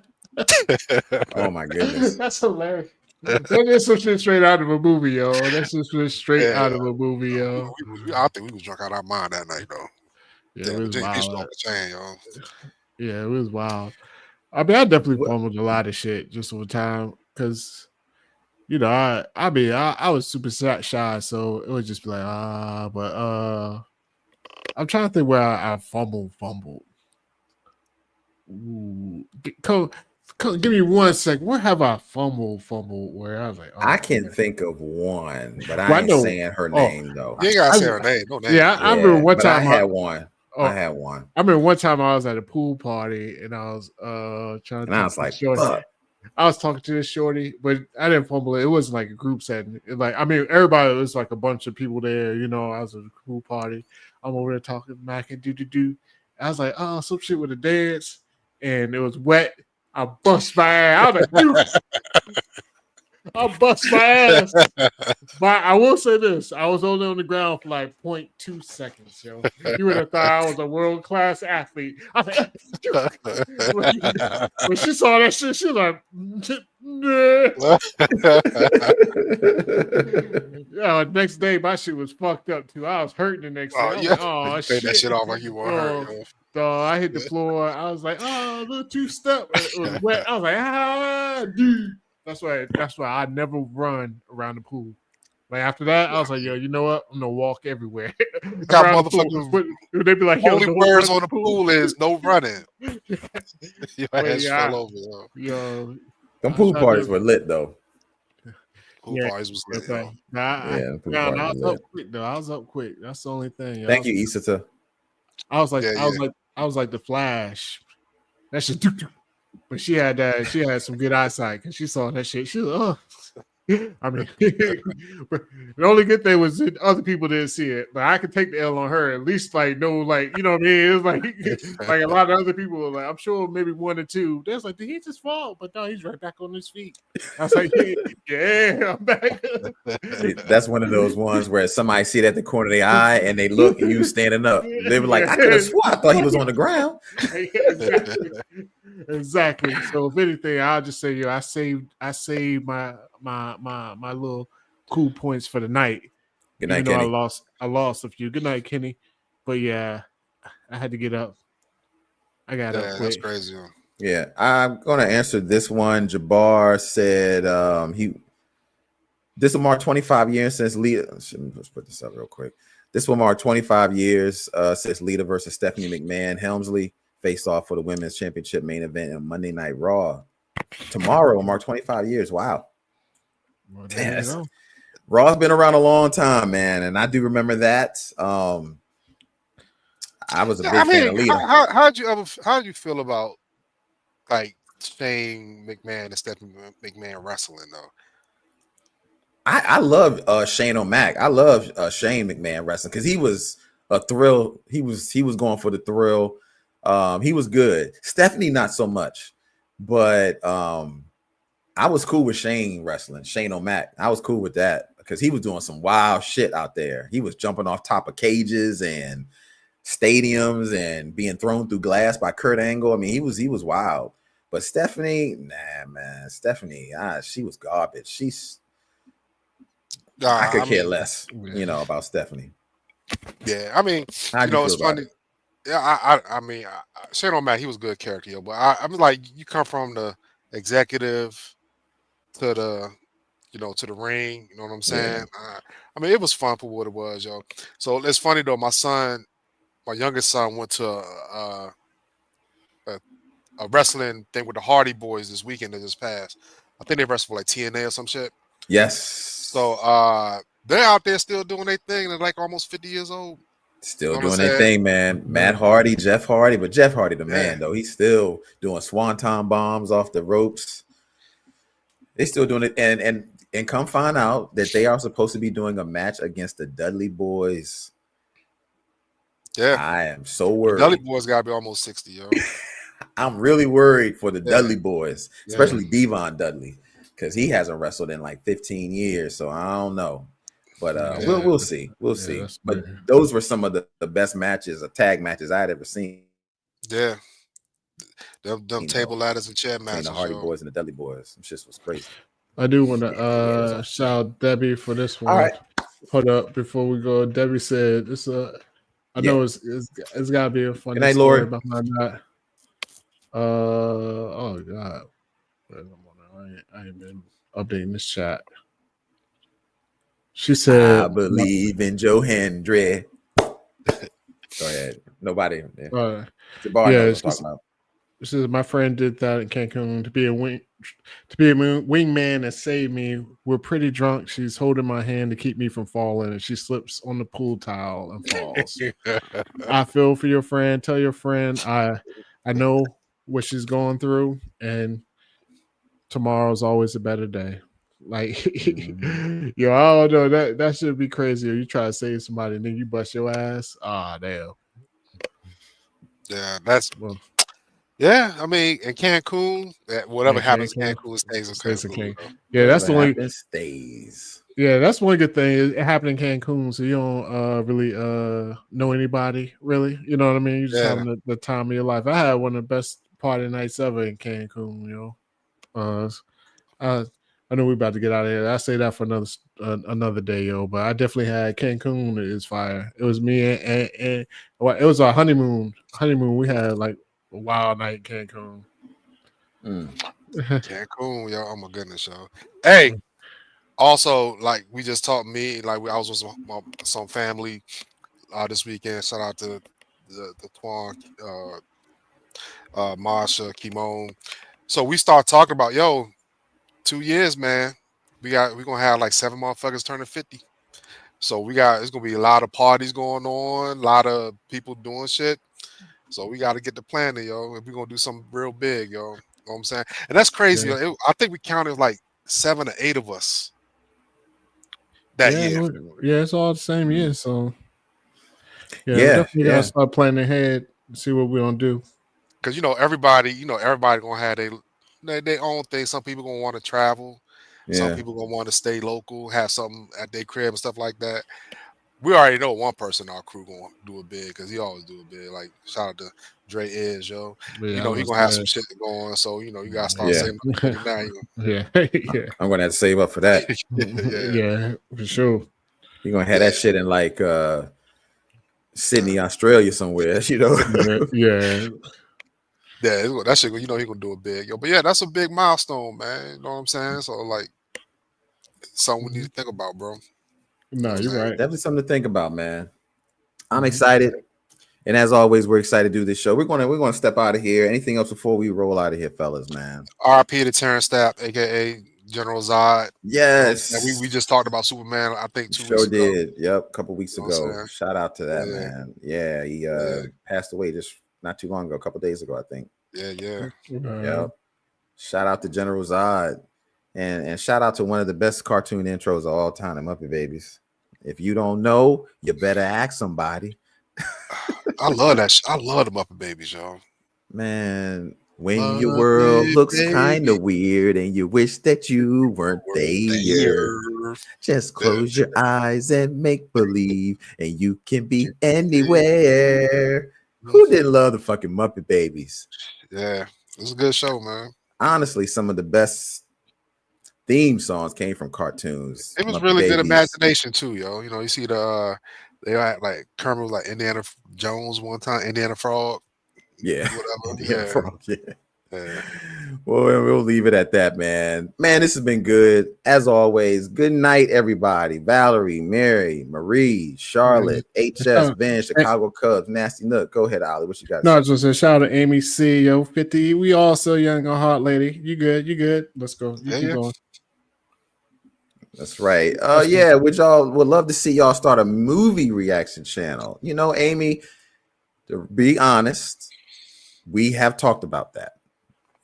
Oh my goodness.
That's hilarious. That is some shit straight out of a movie, yo. That's just shit straight
Yeah.
out of a movie, yo.
I think we was drunk out of our mind that night, though.
Yeah, it
Yeah,
was
Virginia Beach was
wild.
off the chain, yo.
Yeah, it was wild. I mean, I definitely
What-
fumbled a lot of shit just over time because I was super shy, so it would just be like but I'm trying to think where I fumbled. Ooh, give me 1 second. Where have I fumbled? Where I was like,
I
oh
can
man.
think of one, but
Well,
I
I
ain't
know.
saying her
Oh,
name though.
You ain't gotta
I,
say her name, no name.
yeah, I remember
Yeah,
one
but I
time.
had one.
Oh,
I had one.
I remember one time I was at a pool party and I was trying to
And I
talk
was
to
like,
shorty.
fuck.
I was talking to this shorty, but I didn't fumble it. It wasn't like a group setting. Everybody was like a bunch of people there. I was at a pool party. I'm over there talking, Mac and do. I was like, oh, some shit with a dance, and it was wet. I bust my ass. I was like, dude, I bust my ass. But I will say this: I was only on the ground for like 0.2 seconds. Yo, you would have thought I was a world class athlete. I was like, when she saw that shit, she was like, nah. Yeah, next day my shit was fucked up too. I was hurting the next day. I was
Yeah.
like, oh
You played that
shit.
shit off like you weren't hurt, yo.
So I hit the floor. I was like, oh, a little two-step. It was wet. I was like, dude. That's why I never run around the pool. Like after that, I was like, yo, you know what? I'm gonna walk everywhere
Got
around the pool.
motherfuckers.
They'd be like, yo,
Only
don't
words
run
on the pool is no running. Your
But
ass
yeah,
fell over, yo.
yo,
Them
I
pool
tried
parties
to,
were lit though.
Pool
yeah.
parties was lit,
That's
yo.
right. Nah,
Yeah, the pool
I
parties
was
were
up
lit.
quick though. I was up quick. That's the only thing.
Thank you, Isata.
I was like,
Yeah,
I was like the Flash. That shit. But she had some good eyesight because she saw that shit. She was, oh. I mean, but the only good thing was that other people didn't see it, but I could take the L on her. At least, like, no, like, you know what I mean? It was like, like a lot of other people were like, I'm sure maybe one or two. They was like, did he just fall? But no, he's right back on his feet. I was like, yeah, I'm back.
That's one of those ones where somebody see it at the corner of their eye and they look and you standing up. They were like, I could have swore I thought he was on the ground.
Exactly. So if anything, I'll just say, I saved my little cool points for the night.
Good night,
Even though
Kenny.
I lost a few. Good night, Kenny. But yeah, I had to get up. I got up
that's
quick.
crazy, yo.
Yeah, I'm gonna answer this one. Jabbar said this will mark 25 years since Lita. Let's put this up real quick. This will mark 25 years since Lita versus Stephanie McMahon Helmsley faced off for the women's championship main event on Monday Night Raw. Tomorrow will mark 25 years. Wow.
Well,
Yes. Raw's been around a long time, man, and I do remember that. I was a
Yeah,
big
I
fan of
mean,
Lita.
how'd you feel about like Shane McMahon and Stephanie McMahon wrestling though?
I love Shane O'Mac. I love Shane McMahon wrestling because he was a thrill. He was going for the thrill. He was good. Stephanie not so much, but I was cool with Shane wrestling. Shane O'Mac. I was cool with that because he was doing some wild shit out there. He was jumping off top of cages and stadiums and being thrown through glass by Kurt Angle. I mean, he was wild. But Stephanie, nah, man, Stephanie, she was garbage. I could care less, about Stephanie.
Yeah, I mean,
How'd you feel
it's
about
funny.
it?
Yeah, I mean, Shane O'Mac, he was a good character, yo, but I'm like, you come from the executive to the, to the ring. You know what I'm
Yeah.
saying? I mean, it was fun for what it was, yo. So it's funny though. My youngest son, went to a wrestling thing with the Hardy Boys this weekend that just passed. I think they wrestled for like TNA or some shit.
Yes.
So they're out there still doing their thing. They're like almost 50 years old.
Still
You know what
doing
I'm
their
saying?
thing, man. Matt Hardy, Jeff Hardy, but Jeff Hardy, the
Yeah.
man, though. He's still doing swanton bombs off the ropes. They still doing it, and come find out that they are supposed to be doing a match against the Dudley Boys.
Yeah.
I am so
The
worried.
Dudley Boys gotta be almost 60, yo.
I'm really worried for the
Yeah.
Dudley Boys, especially Devon Dudley, because he hasn't wrestled in like 15 years. So I don't know. But we'll see. We'll see. But those were some of the best matches, tag matches I had ever seen.
Yeah. Them table ladders and chair matches.
The Hardy Boys and the Dudley Boys. Some shit was crazy.
I do want to shout out Debbie for this one.
All right.
Hold up before we go. Debbie said it's I know it's gotta be a funny
night,
story
Lori.
behind that. Oh God. I ain't been updating this chat. She said
I believe in Joe Hendry. Go ahead. Nobody.
Yeah,
knows what I'm talking about.
She says my friend did that in Cancun to be a wingman and save me. We're pretty drunk. She's holding my hand to keep me from falling, and she slips on the pool towel and falls. I feel for your friend. Tell your friend I know what she's going through, and tomorrow's always a better day. Like, yo, I don't know, that should be crazy. You try to save somebody and then you bust your ass. Ah, damn.
Yeah, yeah. I mean, in Cancun, whatever happens in Cancun stays in Cancun.
Yeah, that's the only
stays.
Yeah, that's one good thing. It happened in Cancun, so you don't really know anybody, really. You know what I mean? You're just having the time of your life. I had one of the best party nights ever in Cancun, you know. I know we're about to get out of here. I say that for another day, yo. But I definitely had Cancun is fire. It was me and it was our honeymoon. We had like a wild night in Cancun.
Cancun, yo. Oh my goodness, yo. Hey, also like we just talked I was with some family this weekend. Shout out to the Twan, Marsha, Kimon. So we start talking about 2 years, man. We're gonna have like 7 motherfuckers turning 50. So it's gonna be a lot of parties going on, a lot of people doing shit. So we gotta get the planning, yo. If we're gonna do something real big, yo. You know what I'm saying? And that's crazy.
Yeah.
I think we counted like 7 or 8 of us that year.
Yeah, it's all the same year. So we definitely gotta start planning ahead and see what we're gonna do.
Because everybody gonna have their own thing. Some people gonna want to travel. Some people gonna want to stay local, have something at their crib and stuff like that. We already know one person in our crew gonna do it big because he always do it big. Like shout out to Dre Is, yo.
Yeah,
he gonna have some shit going. So you gotta start saving up now.
Yeah.
I'm gonna have to save up for that.
Yeah, for sure.
You're gonna have that shit in like Sydney, Australia somewhere,
Yeah.
Yeah, that shit. He gonna do it big, yo. But yeah, that's a big milestone, man. You know what I'm saying? So like, something we need to think about, bro.
No, you're right.
Definitely something to think about, man. I'm excited, and as always, we're excited to do this show. We're gonna step out of here. Anything else before we roll out of here, fellas, man?
R.I.P. to Terrence Stapp, aka General Zod. And
Yes.
we just talked about Superman, I think 2 weeks
Sure
ago.
did. Yep, a couple weeks
You know what I'm
ago.
saying?
Shout out to that
Yeah,
man. Yeah, he
yeah,
passed away just not too long ago, a couple days ago, I think.
yeah.
Yep. Shout out to General Zod. And shout out to one of the best cartoon intros of all time, the Muppet Babies. If you don't know, you better ask somebody.
I love that. I love the Muppet Babies, y'all.
Man, when your world
Muppet
looks kind
Baby,
of weird and you wish that you weren't there,
there.
just
Yeah,
close your eyes and make believe, and you can be anywhere. Who didn't love the fucking Muppet Babies?
yeah. It's a good show, man.
Honestly, some of the best theme songs came from cartoons.
It was
Muppet
really good
Babies.
imagination too, yo. You know, you see they had like Kermit was like Indiana Jones one time, Indiana Frog,
Yeah.
whatever.
Indiana
Yeah,
Frog, yeah.
yeah.
Well, we'll leave it at that, man. Man, this has been good. As always, good night, everybody. Valerie, Mary, Marie, Charlotte, HS, Ben, Chicago Cubs, Nasty Nook. Go ahead, Ollie. What you got?
No, I was just say shout out to Amy C, yo, 50. We all so young and hot, lady. You good? You good? Let's go. You keep going.
That's right. Yeah, which y'all would love to see y'all start a movie reaction channel. You know, Amy, to be honest, we have talked about that.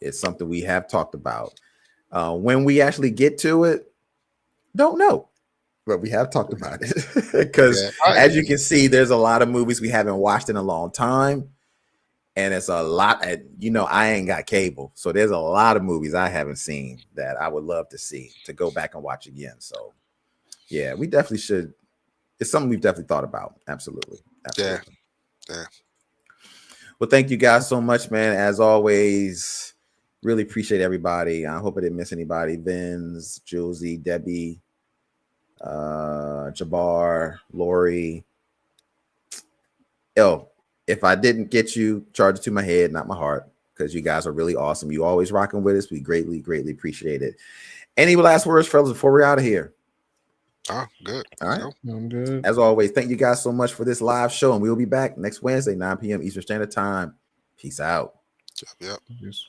It's something we have talked about. When we actually get to it, don't know. But we have talked about it. Because as you can see, there's a lot of movies we haven't watched in a long time. And it's a lot. You know, I ain't got cable. So there's a lot of movies I haven't seen that I would love to see, to go back and watch again. So, yeah, we definitely should. It's something we've definitely thought about. Absolutely.
Yeah.
Well, thank you guys so much, man. As always, really appreciate everybody. I hope I didn't miss anybody. Vince, Julesy, Debbie, Jabbar, Lori. If I didn't get you, charge it to my head, not my heart, because you guys are really awesome. You always rocking with us. We greatly, greatly appreciate it. Any last words, fellas, before we're out of here?
Good.
All right.
I'm good.
As always, thank you guys so much for this live show, and we'll be back next Wednesday, 9 p.m. Eastern Standard Time. Peace out.
Yep.
Yes.